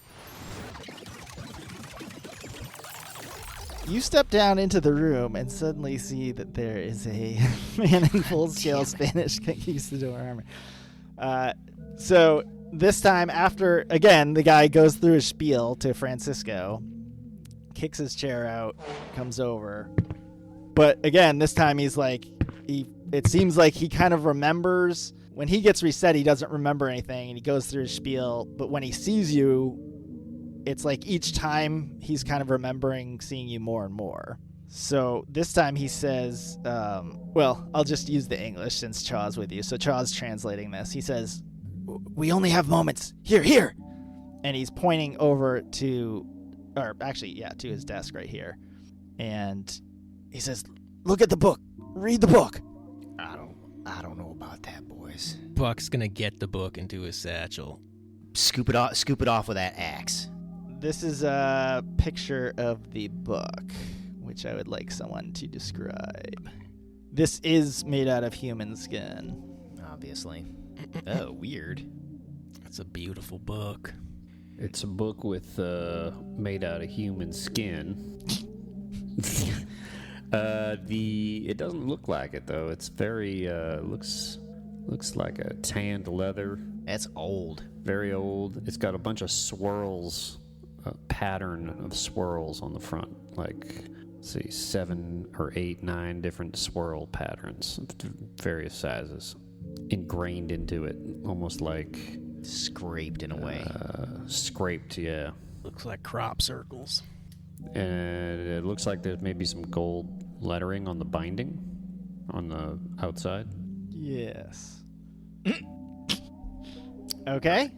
You step down into the room and suddenly see that there is a man in full-scale Spanish conquistador armor. So this time, after, again, the guy goes through his spiel to Francisco, kicks his chair out, comes over. But again, this time he's like, it seems like he kind of remembers. When he gets reset, he doesn't remember anything, and he goes through his spiel. But when he sees you, it's like each time he's kind of remembering seeing you more and more. So this time he says, well, I'll just use the English since Chaw's with you. So Chaw's translating this. He says, we only have moments. Here. And he's pointing over to, or actually, yeah, to his desk right here. And he says, look at the book. Read the book. I don't know about that, boys. Buck's gonna get the book into his satchel. Scoop it off with that axe. This is a picture of the book, which I would like someone to describe. This is made out of human skin. Obviously. Oh, weird. That's a beautiful book. It's a book with made out of human skin. It doesn't look like it though. It's very looks like a tanned leather. That's old. Very old. It's got a bunch of swirls, a pattern of swirls on the front, like let's see, 7 or 8, 9 different swirl patterns of various sizes, ingrained into it, almost like Scraped in a way. scraped. Yeah. Looks like crop circles. And it looks like there's maybe some gold lettering on the binding on the outside. Yes. Okay.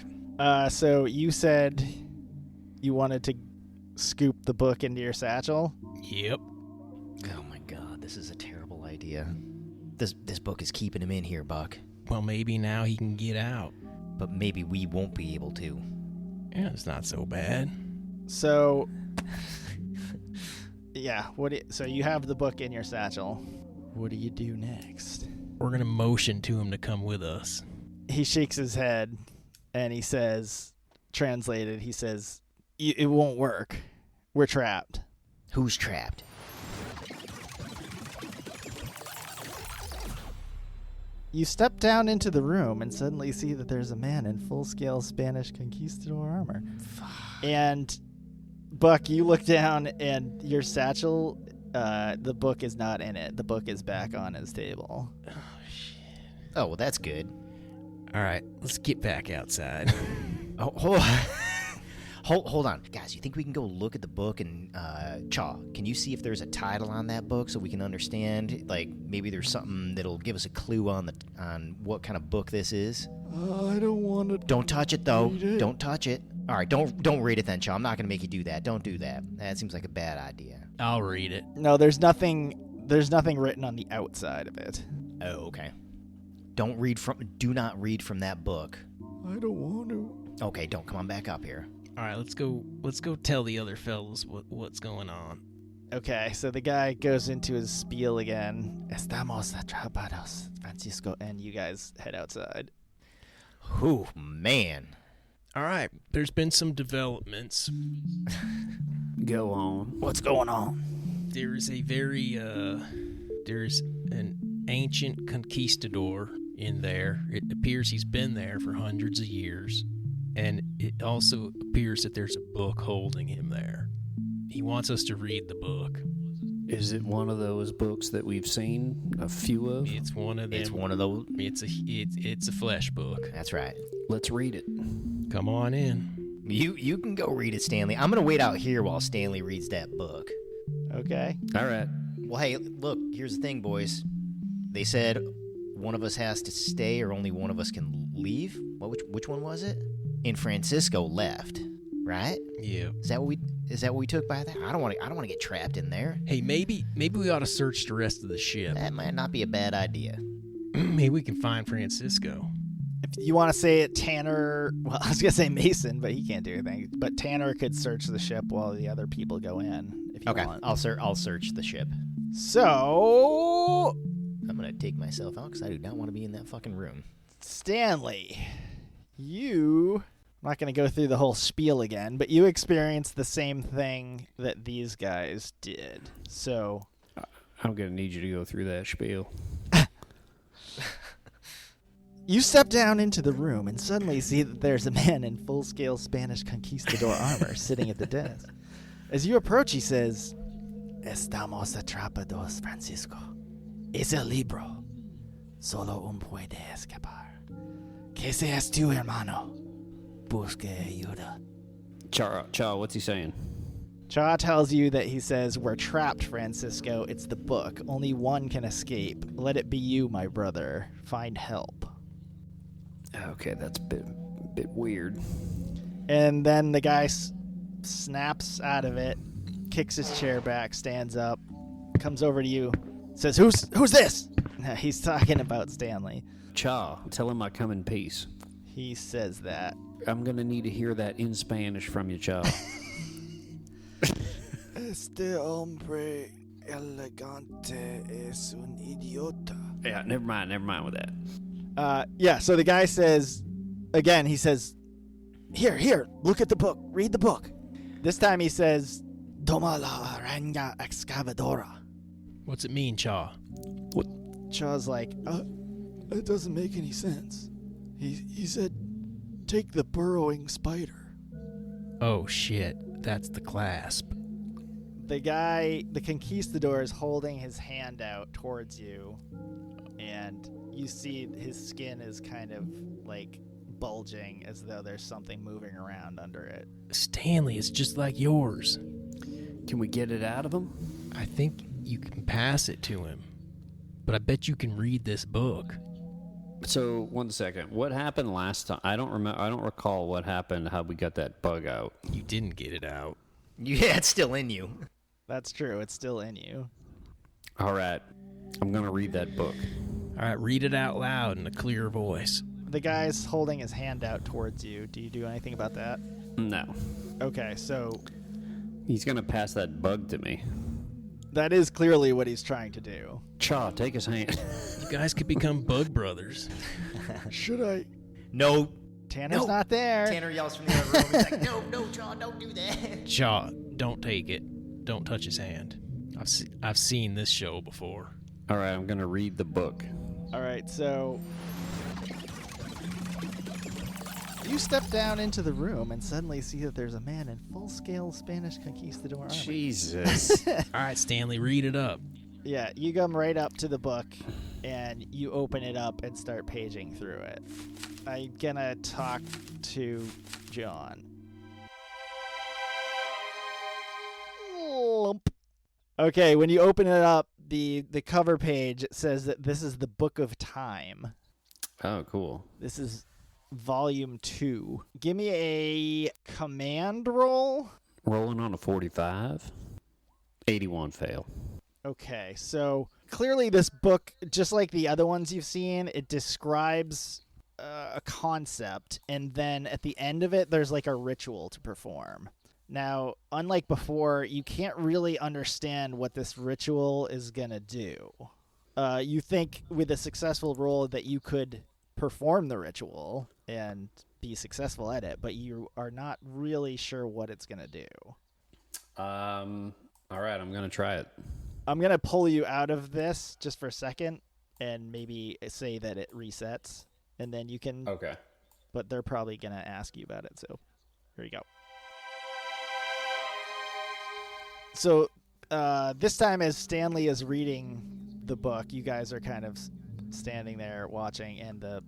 So you said you wanted to scoop the book into your satchel. Yep. Oh my god, this is a terrible idea. This book is keeping him in here, Buck. Well, maybe now he can get out. But maybe we won't be able to. Yeah, it's not so bad. So, yeah. So you have the book in your satchel. What do you do next? We're gonna motion to him to come with us. He shakes his head, and he says, translated, he says, "It won't work. We're trapped." Who's trapped? You step down into the room and suddenly see that there's a man in full-scale Spanish conquistador armor. And, Buck, you look down and your satchel, the book is not in it. The book is back on his table. Oh, well, that's good. All right, let's get back outside. Oh, hold on. Guys, you think we can go look at the book and, Chaw, can you see if there's a title on that book so we can understand? Like, maybe there's something that'll give us a clue on what kind of book this is? I don't want to. Don't touch it, though. Read it. Don't touch it. All right, don't read it then, Chaw. I'm not going to make you do that. Don't do that. That seems like a bad idea. I'll read it. No, there's nothing written on the outside of it. Oh, okay. Do not read from that book. I don't want to. Okay, don't. Come on back up here. All right, let's go tell the other fellas what's going on. Okay, so the guy goes into his spiel again. Estamos atrapados, Francisco, and you guys head outside. Whew, man. All right, there's been some developments. Go on. What's going on? There's an ancient conquistador in there. It appears he's been there for hundreds of years. And it also appears that there's a book holding him there. He wants us to read the book. Is it one of those books that we've seen a few of? It's one of them. It's one of those. It's a flesh book. That's right. Let's read it. Come on in. You can go read it, Stanley. I'm going to wait out here while Stanley reads that book. Okay. All right. Well, hey, look, here's the thing, boys. They said one of us has to stay or only one of us can leave. Which one was it? And Francisco left, right? Yeah. Is that what we took by that? I don't want to get trapped in there. Hey, maybe we ought to search the rest of the ship. That might not be a bad idea. Maybe we can find Francisco. If you want to say it, Tanner, well, I was going to say Mason, but he can't do anything. But Tanner could search the ship while the other people go in, if you Okay, want. I'll search the ship. So, I'm going to take myself out because I do not want to be in that fucking room. Stanley, I'm not going to go through the whole spiel again, but you experienced the same thing that these guys did. So, I'm going to need you to go through that spiel. you step down into the room and suddenly see that there's a man in full-scale Spanish conquistador armor sitting at the desk. As you approach, he says, Estamos atrapados, Francisco. Es el libro. Solo un puede escapar. ¿Qué seas tú, hermano? Busque ayuda. Cha, what's he saying? Cha tells you that he says, we're trapped, Francisco. It's the book. Only one can escape. Let it be you, my brother. Find help. Okay, that's a bit weird. And then the guy snaps out of it, kicks his chair back, stands up, comes over to you, says, Who's this? He's talking about Stanley. Cha, tell him I come in peace. He says that. I'm going to need to hear that in Spanish from you, Cha. Este hombre elegante es un idiota. Yeah, never mind with that. Yeah, so the guy says, again, he says, here, look at the book, read the book. This time he says, Toma la araña excavadora. What's it mean, Chaw? Chaw's like, it doesn't make any sense. He said, take the burrowing spider. Oh, shit. That's the clasp. The conquistador is holding his hand out towards you, and you see his skin is kind of like bulging as though there's something moving around under it. Stanley is just like yours. Can we get it out of him? I think you can pass it to him, but I bet you can read this book. So, 1 second. What happened last time? I don't recall what happened, how we got that bug out. You didn't get it out. Yeah, it's still in you. That's true. It's still in you. All right. I'm going to read that book. All right, read it out loud in a clear voice. The guy's holding his hand out towards you. Do you do anything about that? No. Okay, so He's going to pass that bug to me. that is clearly what he's trying to do. Chaw, take his hand. You guys could become bug brothers. Should I? No. Tanner's No. not there. Tanner yells from the other room. He's like, no, John, don't do that. Chaw, don't take it. Don't touch his hand. I've seen this show before. All right, I'm going to read the book. All right, so you step down into the room and suddenly see that there's a man in full-scale Spanish conquistador armor. Jesus. All right, Stanley, read it up. Yeah, you come right up to the book and you open it up and start paging through it. I'm gonna talk to John. Lump. Okay, when you open it up, the cover page says that this is the Book of Time. Oh, cool. This is volume 2. Give me a command roll. Rolling on a 45. 81 fail. Okay, so clearly this book, just like the other ones you've seen, it describes a concept, and then at the end of it, there's like a ritual to perform. Now, unlike before, you can't really understand what this ritual is going to do. You think with a successful roll that you could perform the ritual and be successful at it, but you are not really sure what it's going to do. All right, I'm going to try it. I'm going to pull you out of this just for a second and maybe say that it resets, and then you can... Okay. But they're probably going to ask you about it, so here you go. So this time as Stanley is reading the book, you guys are kind of standing there watching, and the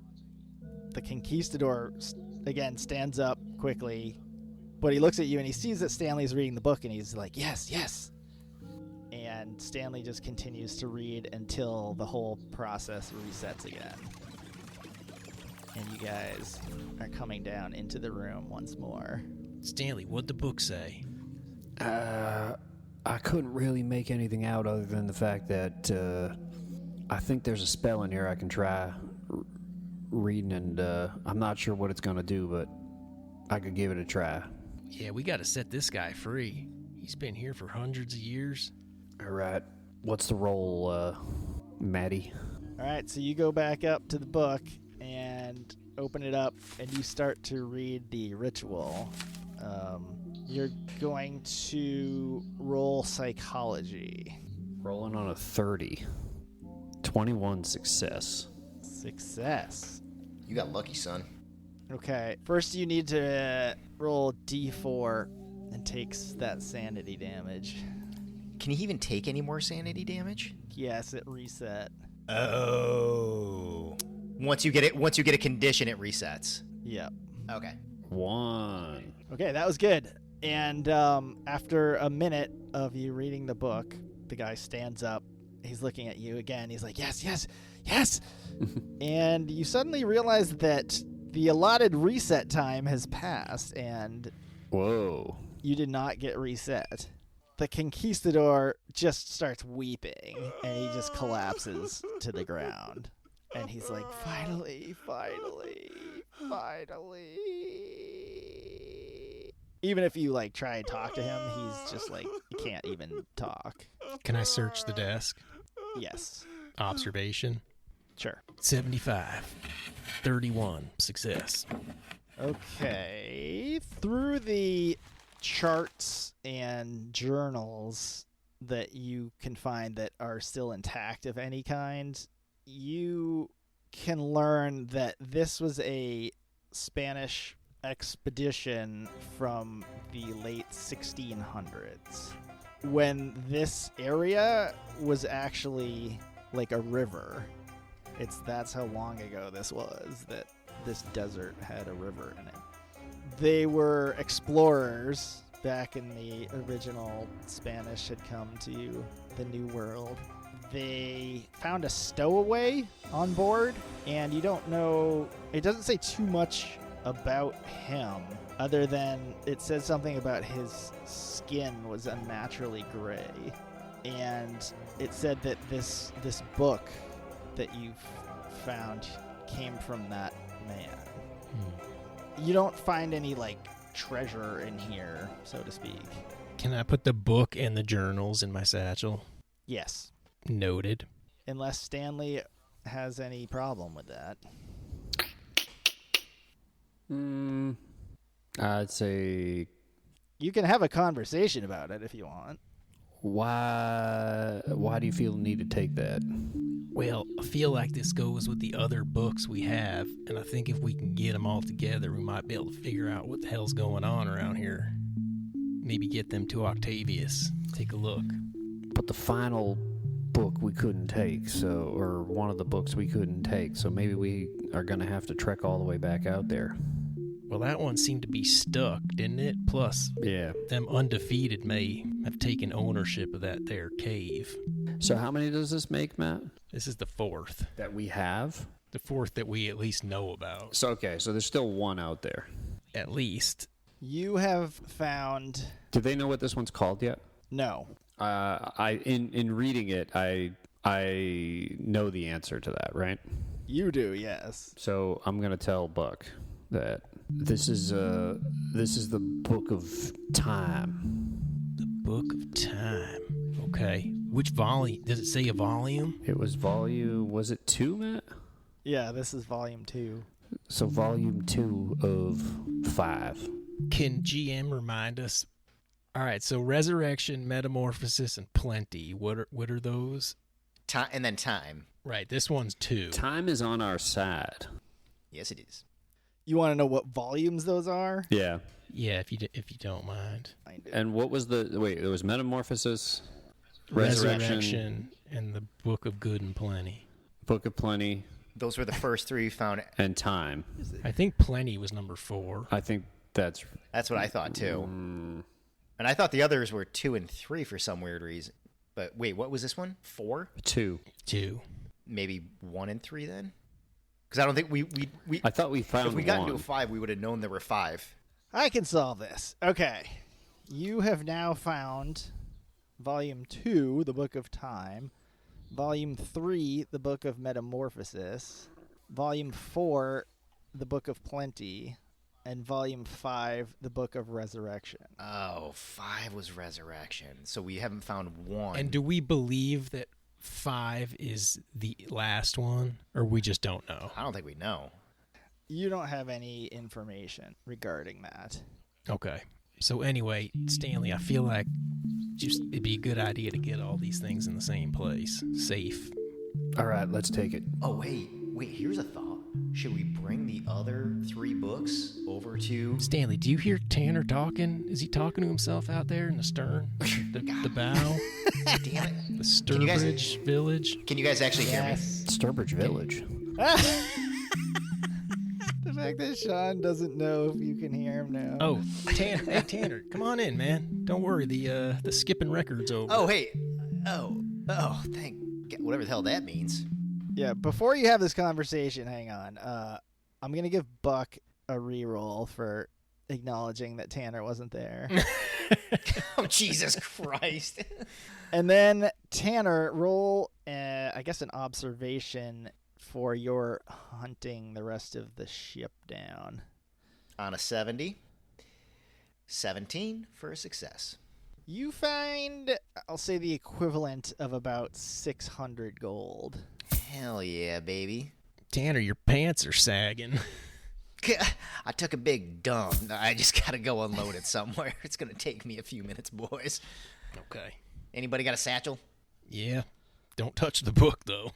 conquistador, again, stands up quickly, but he looks at you and he sees that Stanley's reading the book, and he's like, yes, yes. And Stanley just continues to read until the whole process resets again. And you guys are coming down into the room once more. Stanley, what'd the book say? I couldn't really make anything out other than the fact that I think there's a spell in here I can try reading, and I'm not sure what it's going to do, but I could give it a try. Yeah, we got to set this guy free. He's been here for hundreds of years. All right. What's the roll, Maddie? All right, so you go back up to the book and open it up, and you start to read the ritual. You're going to roll psychology. Rolling on a 30. 21 success. Success. You got lucky, son. Okay, first you need to roll D4 and takes that sanity damage. Can he even take any more sanity damage? Yes, it reset. Oh. Once you get a condition, it resets. Yep. Okay. 1. Okay, that was good. And after a minute of you reading the book, the guy stands up. He's looking at you again. He's like, yes, yes, yes. And you suddenly realize that the allotted reset time has passed, and Whoa. you did not get reset. The conquistador just starts weeping, and he just collapses to the ground. And he's like, finally, finally, finally. Even if you, like, try and talk to him, he's just like, he can't even talk. Can I search the desk? Yes. Observation. Sure. 75. 31. Success. Okay. Through the charts and journals that you can find that are still intact of any kind, you can learn that this was a Spanish expedition from the late 1600s, when this area was actually like a river. That's how long ago this was, that this desert had a river in it. They were explorers back in the original Spanish had come to the New World. They found a stowaway on board, and you don't know, it doesn't say too much about him other than it says something about his skin was unnaturally gray, and it said that this book that you've found came from that man. You don't find any like treasure in here, so to speak. Can I put the book and the journals in my satchel? Yes, Noted. unless Stanley has any problem with that. I'd say, You can have a conversation about it if you want. why do you feel the need to take that? Well, I feel like this goes with the other books we have, and I think if we can get them all together, we might be able to figure out what the hell's going on around here. Maybe get them to Octavius. Take a look. But the final book we couldn't take, or one of the books we couldn't take, so maybe we are going to have to trek all the way back out there. Well, that one seemed to be stuck, didn't it? Plus, Yeah. them undefeated may have taken ownership of that there cave. So how many does this make, Matt? This is the fourth. That we have? The fourth that we at least know about. So, okay, so there's still one out there. At least. You have found Do they know what this one's called yet? no. In reading it, I know the answer to that, right? You do, yes. So I'm gonna tell Buck that this is the Book of Time. The Book of Time. Okay. Which volume? Does it say a volume? It was was it 2, Matt? Yeah, this is volume 2. So volume 2 of 5. Can GM remind us? All right, so resurrection, metamorphosis, and plenty. What are those? Time and then time. Right, this one's 2. Time is on our side. Yes, it is. You want to know what volumes those are? Yeah. Yeah, if you don't mind. I do. And what was there was metamorphosis, Resurrection, and the Book of Good and Plenty. Book of Plenty, Those were the first three we found. and Time. I think Plenty was number 4. I think that's That's what I thought too. And I thought the others were 2 and 3 for some weird reason. But wait, what was this one? 4? 2. 2. Maybe 1 and 3 then? Because I don't think we I thought we found if we got into one. a 5, we would have known there were 5. I can solve this. Okay. You have now found volume 2, the Book of Time, volume 3, the Book of Metamorphosis, volume 4, the Book of Plenty, and volume 5, the Book of Resurrection. Oh, 5 was resurrection. So we haven't found 1. And do we believe that 5 is the last one, or we just don't know? I don't think we know. You don't have any information regarding that. Okay. So anyway, Stanley, I feel like it'd be a good idea to get all these things in the same place, safe. All right, let's take it. Oh, wait, here's a thought. Should we bring the other 3 books over to... Stanley, do you hear Tanner talking? Is he talking to himself out there in the stern? The bow? Damn it. The Sturbridge Village? Can you guys actually hear me? Yes. Sturbridge Village. The fact that Sean doesn't know if you can hear him now. Oh, Tanner. Hey, Tanner, come on in, man. Don't worry, the skipping record's over. Oh, hey. Oh, thank... Whatever the hell that means. Yeah, before you have this conversation, hang on. I'm going to give Buck a reroll for acknowledging that Tanner wasn't there. Oh, Jesus Christ. And then, Tanner, roll, I guess, an observation for your hunting the rest of the ship down. On a 70. 17 for a success. You find, I'll say, the equivalent of about 600 gold. Hell yeah, baby. Tanner, your pants are sagging. I took a big dump. I just gotta go unload it somewhere. It's gonna take me a few minutes, boys. Okay. Anybody got a satchel? Yeah. Don't touch the book, though.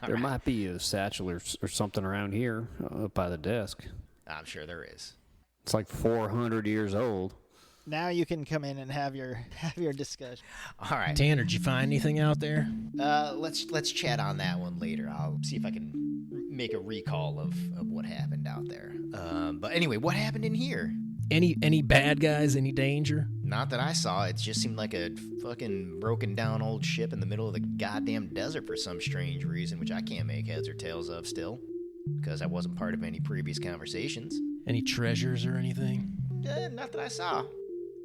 There might be a satchel or something around here up by the desk. I'm sure there is. It's like 400 years old. Now you can come in and have your discussion. All right. Tanner, did you find anything out there? Let's chat on that one later. I'll see if I can make a recall of what happened out there. But anyway, what happened in here? Any bad guys? Any danger? Not that I saw. It just seemed like a fucking broken down old ship in the middle of the goddamn desert for some strange reason, which I can't make heads or tails of still, because I wasn't part of any previous conversations. Any treasures or anything? Not that I saw.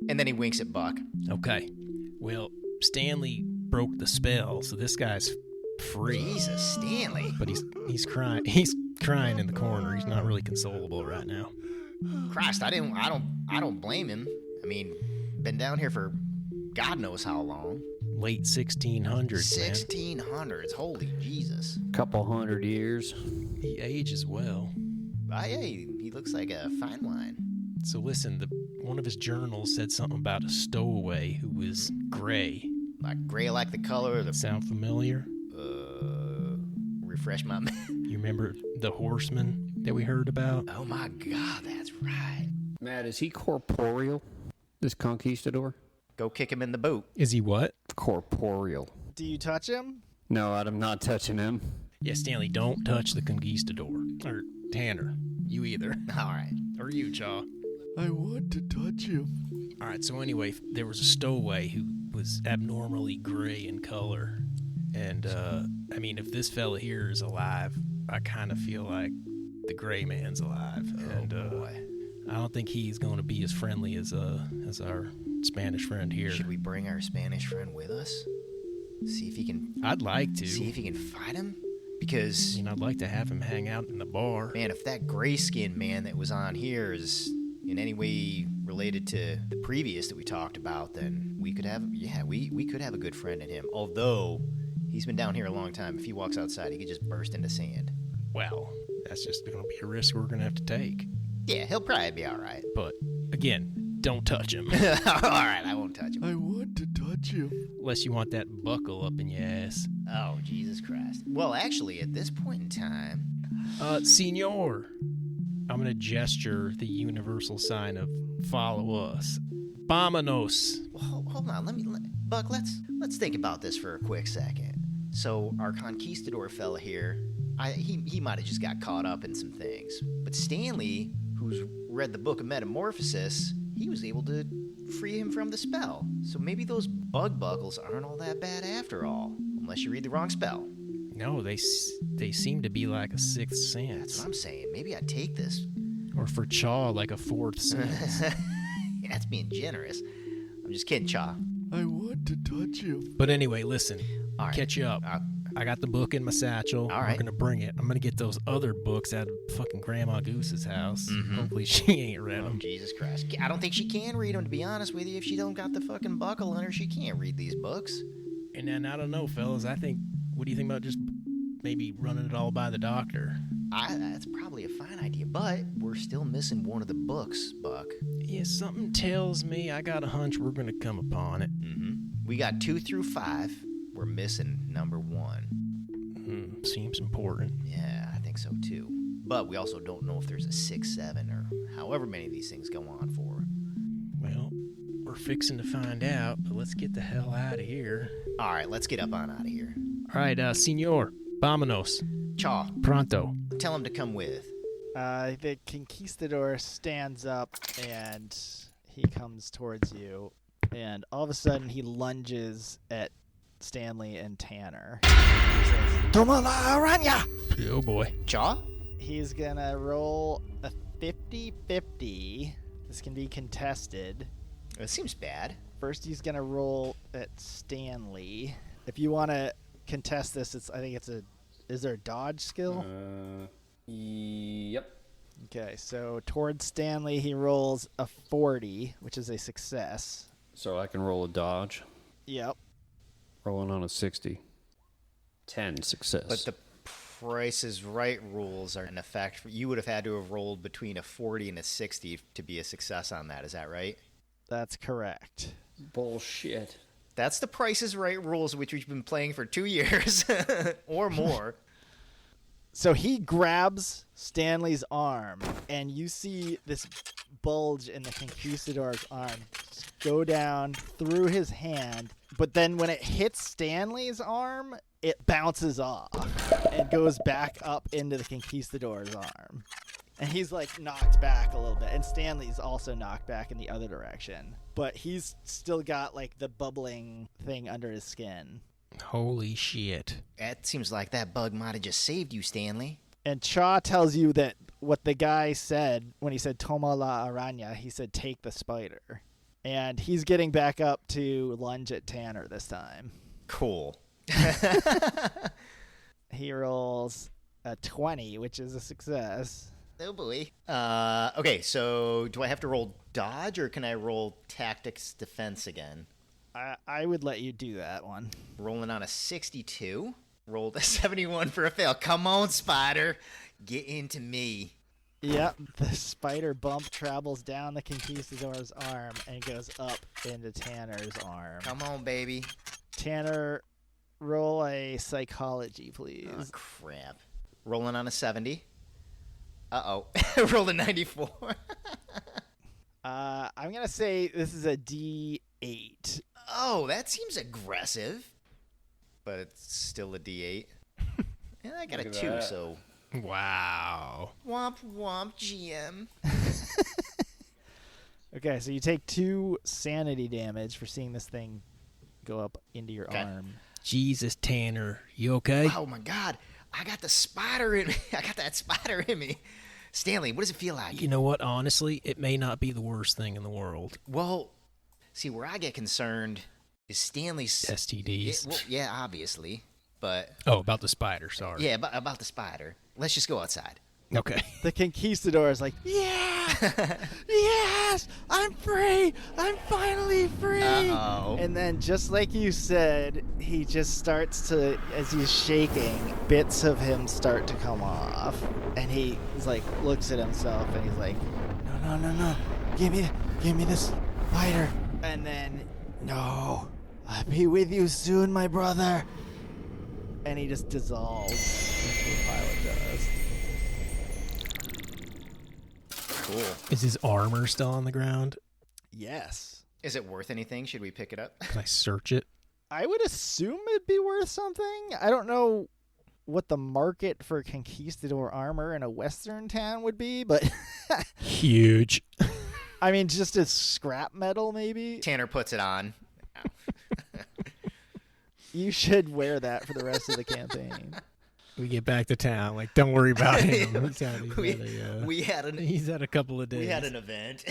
And then he winks at Buck. Okay. Well, Stanley broke the spell, so this guy's free. Jesus, Stanley. But he's crying. He's crying in the corner. He's not really consolable right now. Christ, I don't blame him. I mean, been down here for God knows how long. Late 1600s, man. 1600s. Holy Jesus. Couple hundred years. He ages well. Hey, he looks like a fine wine. So listen, one of his journals said something about a stowaway who was gray. Like gray like the color of the... Sound familiar? Refresh my... You remember the horseman that we heard about? Oh my God, that's right. Matt, is he corporeal? This conquistador? Go kick him in the boot. Is he what? Corporeal. Do you touch him? No, I'm not touching him. Yeah, Stanley, don't touch the conquistador. Or Tanner. You either. All right. Or you, Chaw. I want to touch him. All right, so anyway, there was a stowaway who was abnormally gray in color. And, I mean, if this fella here is alive, I kind of feel like the gray man's alive. And boy. I don't think he's going to be as friendly as our Spanish friend here. Should we bring our Spanish friend with us? See if he can... I'd like to. See if he can fight him? Because... I mean, I'd like to have him hang out in the bar. Man, if that gray-skinned man that was on here is in any way related to the previous that we talked about, then we could have... Yeah, we could have a good friend in him. Although, he's been down here a long time. If he walks outside, he could just burst into sand. Well, that's just going to be a risk we're going to have to take. Yeah, he'll probably be all right. But, again, don't touch him. All right, I won't touch him. I want to touch him. Unless you want that buckle up in your ass. Oh, Jesus Christ. Well, actually, at this point in time... Senor, I'm going to gesture the universal sign of follow us. Vámonos. Well, hold on. Buck, let's think about this for a quick second. So, our conquistador fella here, he might have just got caught up in some things. But Stanley, who's read the Book of Metamorphosis, he was able to free him from the spell. So maybe those bug buckles aren't all that bad after all. Unless you read the wrong spell. No, they seem to be like a sixth That's sense. what I'm saying. Maybe I'd take this. Or for Chaw, like a fourth sense. Yeah, that's being generous. I'm just kidding, Cha. I want to touch him. But anyway, listen. All right. Catch you up. I got the book in my satchel. All I'm right. going to bring it. I'm going to get those other books out of fucking Grandma Goose's house. Hopefully she ain't read Oh, them. Jesus Christ. I don't think she can read them, to be honest with you. If she don't got the fucking buckle on her, she can't read these books. And then, I don't know, fellas. What do you think about just maybe running it all by the doctor? That's probably a fine idea, but we're still missing one of the books, Buck. Yeah, something tells me I got a hunch we're going to come upon it. We got 2 through 5. We're missing number 1. Seems important. Yeah, I think so too. But we also don't know if there's a 6, 7, or however many of these things go on for. Well, we're fixing to find out, but let's get the hell out of here. All right, let's get up on out of here. All right, senor, vámonos. Chaw, Pronto. tell him to come with. The conquistador stands up and he comes towards you, and all of a sudden he lunges at Stanley and Tanner. He says, "Toma la araña!" Oh boy. Chaw? He's gonna roll a 50-50. This can be contested. It seems bad. First, he's gonna roll at Stanley. If you want to contest this, is there a dodge skill? Yep. Okay, so towards Stanley, he rolls a 40, which is a success. So I can roll a dodge. Yep. Rolling on a 60. 10 success. But the Price is Right rules are in effect. You would have had to have rolled between a 40 and a 60 to be a success on that. Is that right? That's correct. Bullshit. That's the Price is Right rules, which we've been playing for 2 years or more. So he grabs Stanley's arm, and you see this bulge in the conquistador's arm go down through his hand. But then when it hits Stanley's arm, it bounces off and goes back up into the conquistador's arm. And he's like knocked back a little bit. And Stanley's also knocked back in the other direction. But he's still got like the bubbling thing under his skin. Holy shit. That seems like that bug might have just saved you, Stanley. And Cha tells you that what the guy said when he said Toma la araña, he said take the spider. And he's getting back up to lunge at Tanner this time. Cool. He rolls a 20, which is a success. Oh boy. Okay, so do I have to roll dodge or can I roll tactics defense again? I would let you do that one. Rolling on a 62. Rolled a 71 for a fail. Come on, spider. Get into me. Yep, the spider bump travels down the conquistador's arm and goes up into Tanner's arm. Come on, baby. Tanner, roll a psychology, please. Oh, crap. Rolling on a 70. Uh-oh. Rolled a 94. I'm going to say this is a D8. Oh, that seems aggressive. But it's still a D8. And I got a 2, so... Wow. Womp womp, GM. Okay, so you take 2 sanity damage for seeing this thing go up into your arm. Jesus, Tanner. You okay? Oh, my God. I got the spider in me. I got that spider in me. Stanley, what does it feel like? You know what? Honestly, it may not be the worst thing in the world. Well, see, where I get concerned is Stanley's... STDs. Yeah, obviously. But... Oh, about the spider, sorry. Yeah, about the spider. Let's just go outside. Okay. The conquistador is like, yeah, yes, I'm free. I'm finally free. Uh-oh. And then just like you said, he just starts to, as he's shaking, bits of him start to come off. And he is like, looks at himself and he's like, no. Give me this spider. And then, no, I'll be with you soon, my brother. And he just dissolves into a pile of dust. Cool. Is his armor still on the ground? Yes. Is it worth anything? Should we pick it up? Can I search it? I would assume it'd be worth something. I don't know what the market for conquistador armor in a western town would be, but Huge. I mean, just as scrap metal, maybe. Tanner puts it on. You should wear that for the rest of the campaign. We get back to town. Like, don't worry about him. He's had a couple of days. We had an event.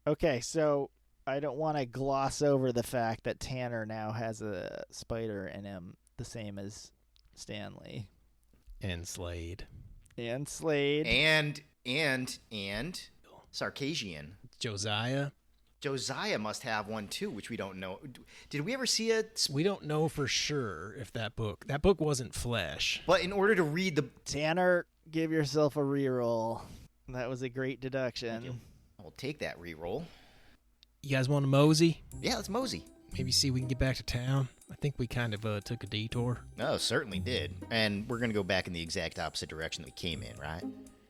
Okay, so I don't want to gloss over the fact that Tanner now has a spider in him, the same as Stanley. And Slade. And Slade. and Sarkasian. Josiah must have one too, which we don't know. Did we ever see a... We don't know for sure if that book wasn't flesh. But in order to read the... Tanner, give yourself a reroll. That was a great deduction. I'll take that reroll. You guys want to mosey? Yeah, let's mosey. Maybe see if we can get back to town. I think we kind of took a detour. Oh, certainly did. And we're going to go back in the exact opposite direction that we came in, right?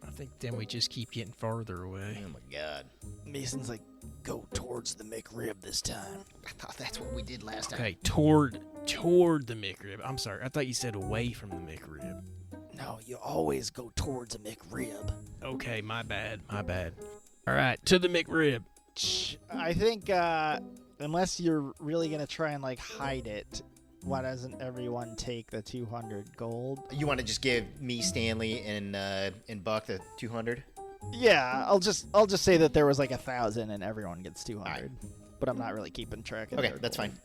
I think then we just keep getting farther away. Oh, my God. Mason's like, go towards the McRib this time. I thought that's what we did last time. Okay, toward the McRib. I'm sorry. I thought you said away from the McRib. No, you always go towards a McRib. Okay, my bad. All right, to the McRib. I think unless you're really going to try and like hide it, why doesn't everyone take the 200 gold? You want to just give me, Stanley, and Buck the 200? Yeah, I'll just say that there was like 1,000 and everyone gets 200. Right. But I'm not really keeping track of Okay, their that's gold. fine.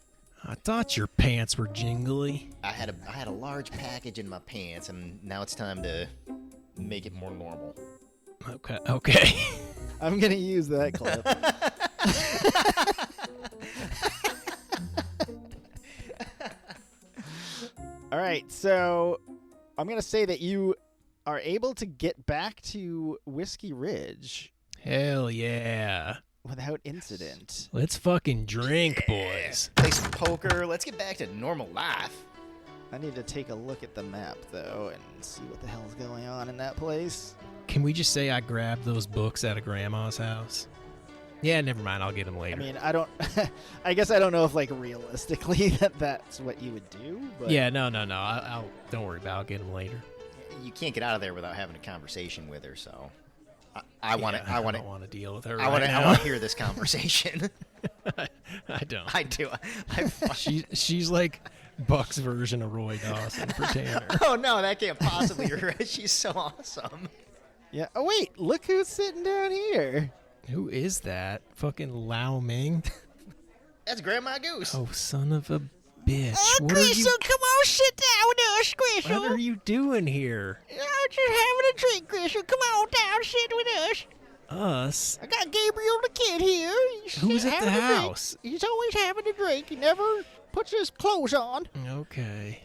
I thought your pants were jingly. I had a large package in my pants, and now it's time to make it more normal. Okay. I'm going to use that clip. All right, so I'm going to say that you are able to get back to Whiskey Ridge Hell yeah. without incident. Let's fucking drink, boys. Play some poker. Let's get back to normal life. I need to take a look at the map, though, and see what the hell's going on in that place. Can we just say I grabbed those books out of Grandma's house? Yeah, never mind. I'll get them I later. mean, I don't... I guess I don't know if, like, realistically that's what you would do, but... Yeah, no. I'll don't worry about it. I'll get them later. You can't get out of there without having a conversation with her, so I want to. I don't want to deal with her. I want now. to hear this conversation. I don't. I do. She's like Buck's version of Roy Dawson for Tanner. Oh no, that can't possibly be right. She's so awesome. Yeah. Oh, wait. Look who's sitting down here. Who is that? Fucking Lao Ming? That's Grandma Goose. Oh, son of a bitch. What come on, sit down with us, Grisham. What are you doing here? I'm just having a drink, Grisham. Come on down, sit with us. Us? I got Gabriel the kid here. Who's at the house? He's always having a drink. He never puts his clothes on. Okay.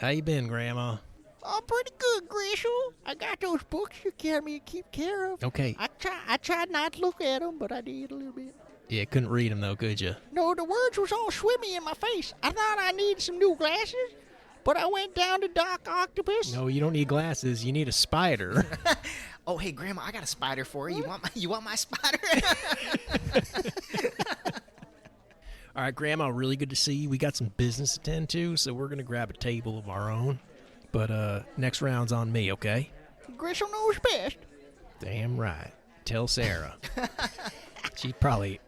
How you been, Grandma? I'm pretty good, Grisham. I got those books you tell me to keep care of. Okay. I tried not to look at them, but I did a little bit. Yeah, couldn't read them though, could you? No, the words was all swimmy in my face. I thought I needed some new glasses, but I went down to Doc Octopus. No, you don't need glasses. You need a spider. Oh, hey, Grandma, I got a spider for you. You want my spider? All right, Grandma, really good to see you. We got some business to tend to, so we're going to grab a table of our own. But next round's on me, okay? Grisham knows best. Damn right. Tell Sarah. She probably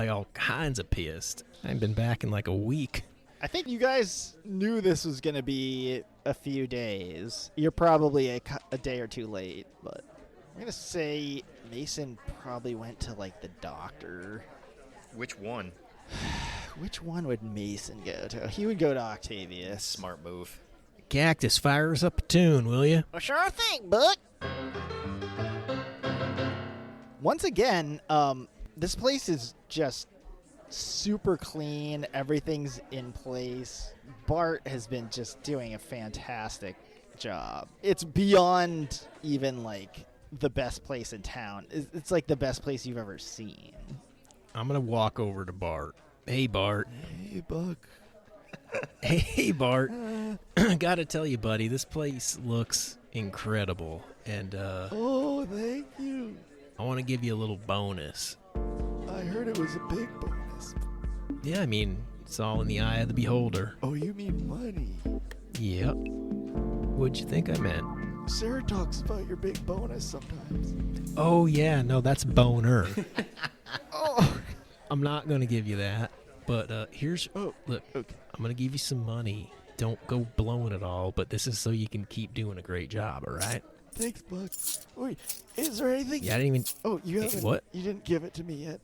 all kinds of pissed. I ain't been back in like a week. I think you guys knew this was going to be a few days. You're probably a day or two late, but I'm going to say Mason probably went to, like, the doctor. Which one? Which one would Mason go to? He would go to Octavius. Smart move. Cactus, fire us up a tune, will you? Well, sure thing, Buck. Once again, this place is just super clean. Everything's in place. Bart has been just doing a fantastic job. It's beyond even, like, the best place in town. It's like the best place you've ever seen. I'm going to walk over to Bart. Hey, Bart. Hey, Buck. Hey, Bart. Gotta tell you, buddy, this place looks incredible. And Oh, thank you. I want to give you a little bonus. I heard it was a big bonus. Yeah, I mean, it's all in the eye of the beholder. Oh, you mean money? Yep. What'd you think I meant? Sarah talks about your big bonus sometimes. Oh, yeah, no, that's boner. Oh, I'm not going to give you that. But here's... Oh, look, okay. I'm going to give you some money. Don't go blowing it all, but this is so you can keep doing a great job, all right? Thanks, Buck. Wait, is there anything? Yeah, I didn't even... Oh, you Hey, haven't. what? You didn't give it to me yet.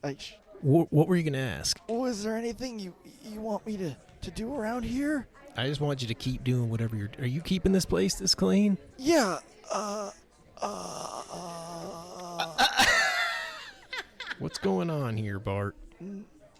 What were you going to ask? Oh, is there anything you want me to do around here? I just want you to keep doing whatever you're... Are you keeping this place this clean? Yeah. What's going on here, Bart?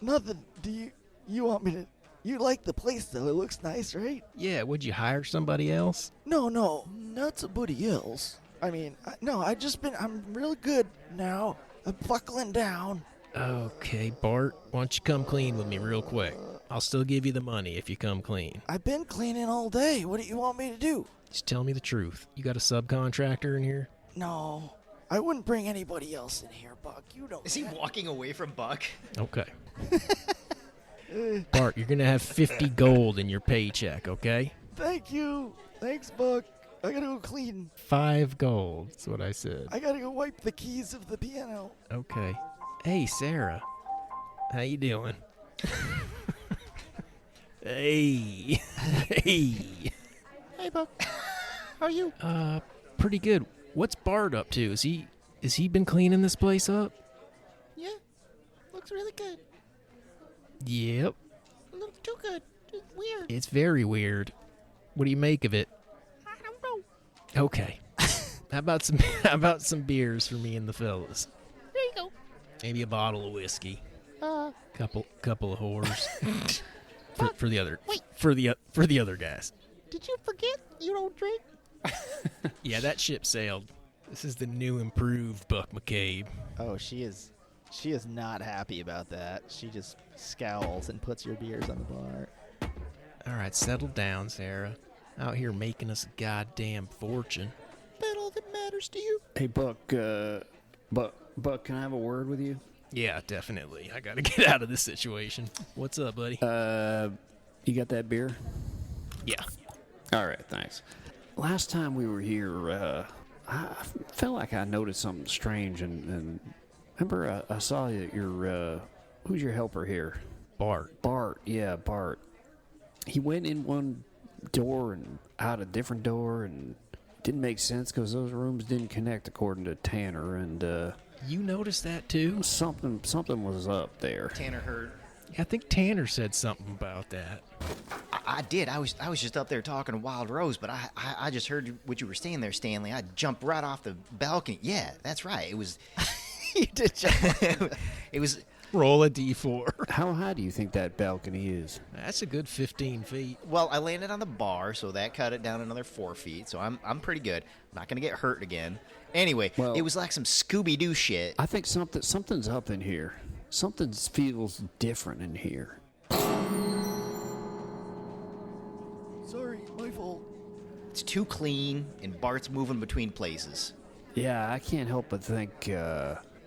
Nothing. Do you want me to? You like the place though? It looks nice, right? Yeah, would you hire somebody else? No, not somebody else. I mean, I'm real good now. I'm buckling down. Okay, Bart, why don't you come clean with me real quick? I'll still give you the money if you come clean. I've been cleaning all day. What do you want me to do? Just tell me the truth. You got a subcontractor in here? No, I wouldn't bring anybody else in here, Buck. You don't. Is he walking away from Buck? Okay. Bart, you're going to have 50 gold in your paycheck, okay? Thank you. Thanks, Buck. I gotta go clean. 5 gold, that's what I said. I gotta go wipe the keys of the piano. Okay. Hey, Sarah. How you doing? Hey. Hey. Hey, Buck. How are you? Pretty good. What's Bart up to? Is he been cleaning this place up? Yeah. Looks really good. Yep. A little too good. It's weird. It's very weird. What do you make of it? I don't know. Okay. How about some beers for me and the fellas? There you go. Maybe a bottle of whiskey. Couple of whores. for the other Wait. for the other guys. Did you forget you don't drink? Yeah, that ship sailed. This is the new improved Buck McCabe. Oh, she is not happy about that. She just scowls and puts your beers on the bar. All right, settle down, Sarah. Out here making us a goddamn fortune. That all that matters to you? Hey, Buck, Buck, can I have a word with you? Yeah, definitely. I gotta get out of this situation. What's up, buddy? You got that beer? Yeah. All right, thanks. Last time we were here, I felt like I noticed something strange, and remember I saw your, who's your helper here? Bart. Bart, yeah, Bart. He went in one door and out a different door, and it didn't make sense because those rooms didn't connect according to Tanner, and You noticed that too? something was up there. Tanner heard. I think Tanner said something about that. I did. I was just up there talking to Wild Rose, but I just heard what you were saying there, Stanley. I jumped right off the balcony. Yeah, that's right. It was. You did jump. It was. Roll a d4. How high do you think that balcony is? That's a good 15 feet. Well, I landed on the bar, so that cut it down another 4 feet. So I'm pretty good. I'm not gonna get hurt again. Anyway, Well- it was like some Scooby-Doo shit. I think something's up in here. Something feels different in here. Sorry, my fault. It's too clean, and Bart's moving between places. Yeah, I can't help but think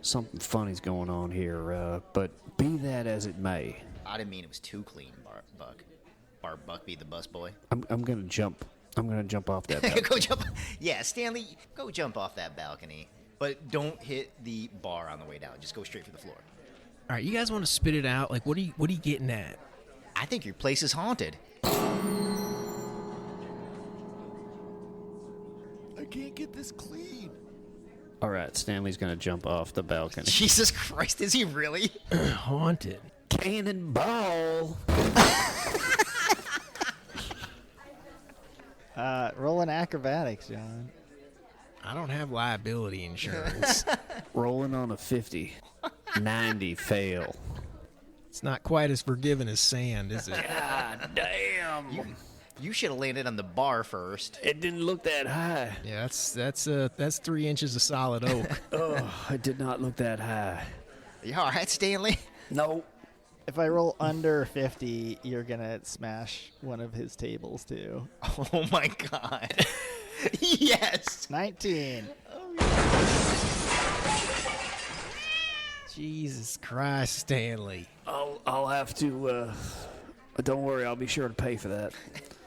something funny's going on here. But be that as it may, I didn't mean it was too clean, Buck. Bart Buckby, the busboy. I'm gonna jump. I'm gonna jump off that balcony. Go jump. Yeah, Stanley, go jump off that balcony, but don't hit the bar on the way down. Just go straight for the floor. All right, you guys want to spit it out? Like, what are you getting at? I think your place is haunted. I can't get this clean. All right, Stanley's gonna jump off the balcony. Jesus Christ, is he really? Haunted. Cannonball! Roll an acrobatics, John. I don't have liability insurance. Rolling on a 50. 90 fail. It's not quite as forgiving as sand, is it? God damn! You should have landed on the bar first. It didn't look that high. Yeah, that's 3 inches of solid oak. Oh, it did not look that high. You all right, Stanley? No. If I roll under 50, you're gonna smash one of his tables too. Oh my God. Yes. 19. Jesus Christ, Stanley. I'll have to. Don't worry, I'll be sure to pay for that.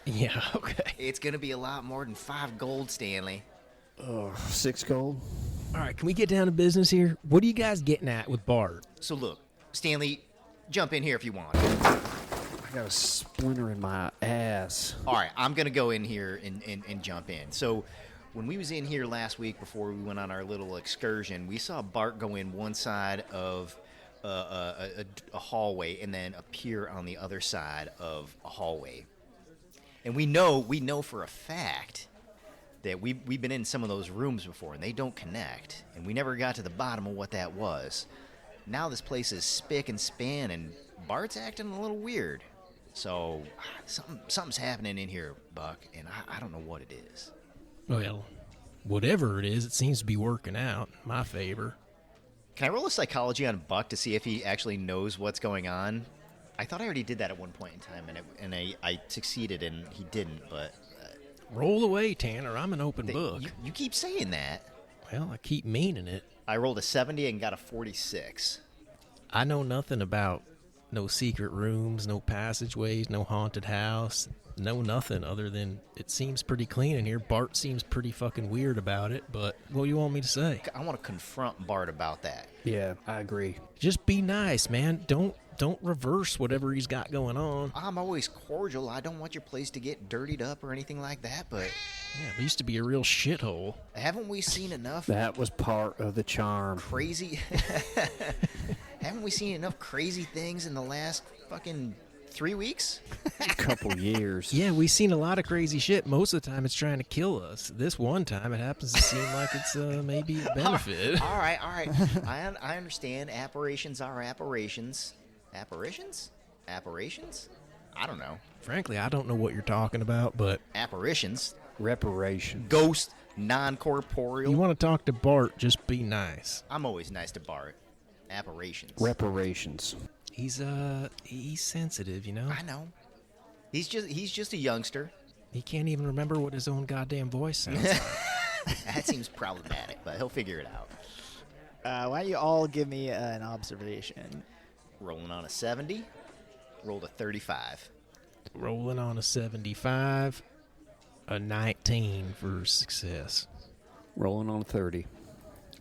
Yeah, okay. It's gonna be a lot more than 5 gold, Stanley. 6 gold. All right, can we get down to business here? What are you guys getting at with Bart? So look, Stanley, jump in here if you want. I got a splinter in my ass. All right, I'm gonna go in here and jump in. So, when we was in here last week before we went on our little excursion, we saw Bart go in one side of a hallway and then appear on the other side of a hallway. And we know for a fact that we've been in some of those rooms before, and they don't connect. And we never got to the bottom of what that was. Now this place is spick and span, and Bart's acting a little weird. So something's happening in here, Buck, and I don't know what it is. Well, whatever it is, it seems to be working out in my favor. Can I roll a psychology on Buck to see if he actually knows what's going on? I thought I already did that at one point in time, and I succeeded, and he didn't, but... Roll away, Tanner. I'm an open book. You keep saying that. Well, I keep meaning it. I rolled a 70 and got a 46. I know nothing about no secret rooms, no passageways, no haunted house, no nothing other than it seems pretty clean in here. Bart seems pretty fucking weird about it, but what do you want me to say? I want to confront Bart about that. Yeah, I agree. Just be nice, man. Don't reverse whatever he's got going on. I'm always cordial. I don't want your place to get dirtied up or anything like that, but Yeah, it used to be a real shithole. haven't we seen enough That was part of the charm. crazy... Haven't we seen enough crazy things in the last fucking 3 weeks? Couple years. Yeah, we've seen a lot of crazy shit. Most of the time it's trying to kill us. This one time it happens to seem like it's maybe a benefit. All right. I understand. Apparitions are apparitions. Apparitions? Apparitions? I don't know. Frankly, I don't know what you're talking about, but Apparitions. Reparation. Ghost. Non-corporeal. you want to talk to Bart, just be nice. I'm always nice to Bart. Apparitions. Reparations. He's sensitive, you know? I know. He's just a youngster. He can't even remember what his own goddamn voice sounds like. That seems problematic, but he'll figure it out. Why don't you all give me an observation? Rolling on a 70. Rolled a 35. Rolling on a 75, a 19 for success. Rolling on 30.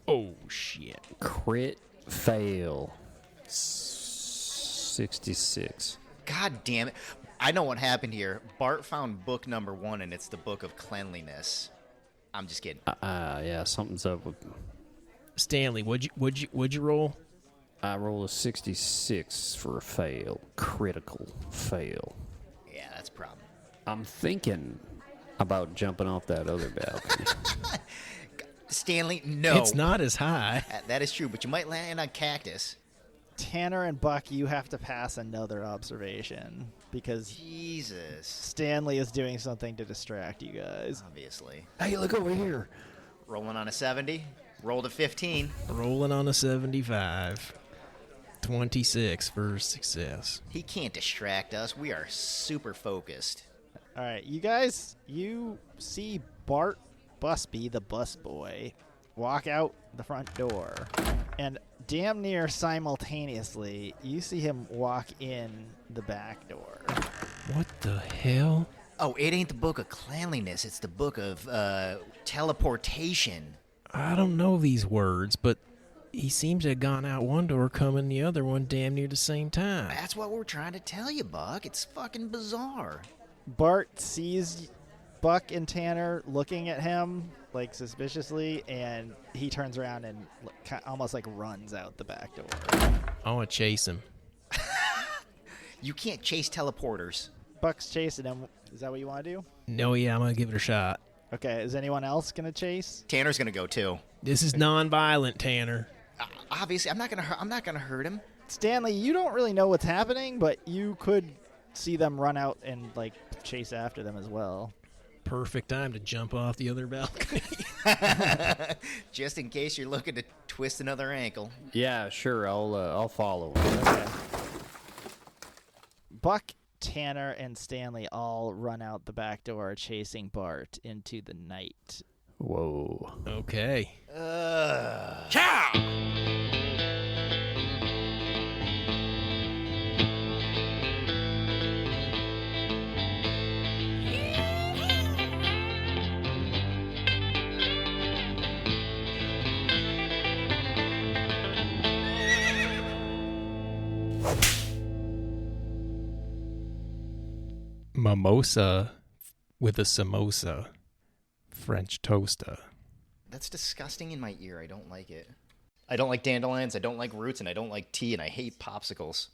Oh, shit. Crit fail. 66. God damn it. I know what happened here. Bart found book number 1, and it's the Book of Cleanliness. I'm just kidding. Yeah, something's up with. Stanley, what'd you roll? I roll a 66 for a fail. Critical fail. Yeah, that's a problem. I'm thinking about jumping off that other balcony. Stanley, no. It's not as high. That is true, but you might land on cactus. Tanner and Buck, you have to pass another observation because Jesus. Stanley is doing something to distract you guys. Obviously. Hey, look over here. Rolling on a 70. Rolled a 15. Rolling on a 75. 26 for success. He can't distract us. We are super focused. All right, you guys, you see Bart Busby, the busboy, walk out the front door, and damn near simultaneously, you see him walk in the back door. What the hell? Oh, it ain't the Book of Cleanliness. It's the Book of Teleportation. I don't know these words, but he seems to have gone out one door, come in the other one damn near the same time. That's what we're trying to tell you, Buck. It's fucking bizarre. Bart sees Buck and Tanner looking at him like suspiciously, and he turns around and almost like runs out the back door. I want to chase him. You can't chase teleporters. Buck's chasing him. Is that what you want to do? No, yeah, I'm going to give it a shot. Okay, is anyone else going to chase? Tanner's gonna go too. This is non-violent, Tanner. Obviously, I'm not gonna hurt him. Stanley, you don't really know what's happening, but you could see them run out and like chase after them as well. Perfect time to jump off the other balcony. Just in case you're looking to twist another ankle. Yeah, sure. I'll follow. Okay. Buck, Tanner, and Stanley all run out the back door, chasing Bart into the night. Whoa. Okay. Cow! Mimosa with a samosa. French toaster. That's disgusting in my ear. I don't like it. I don't like dandelions, I don't like roots, and I don't like tea, and I hate popsicles.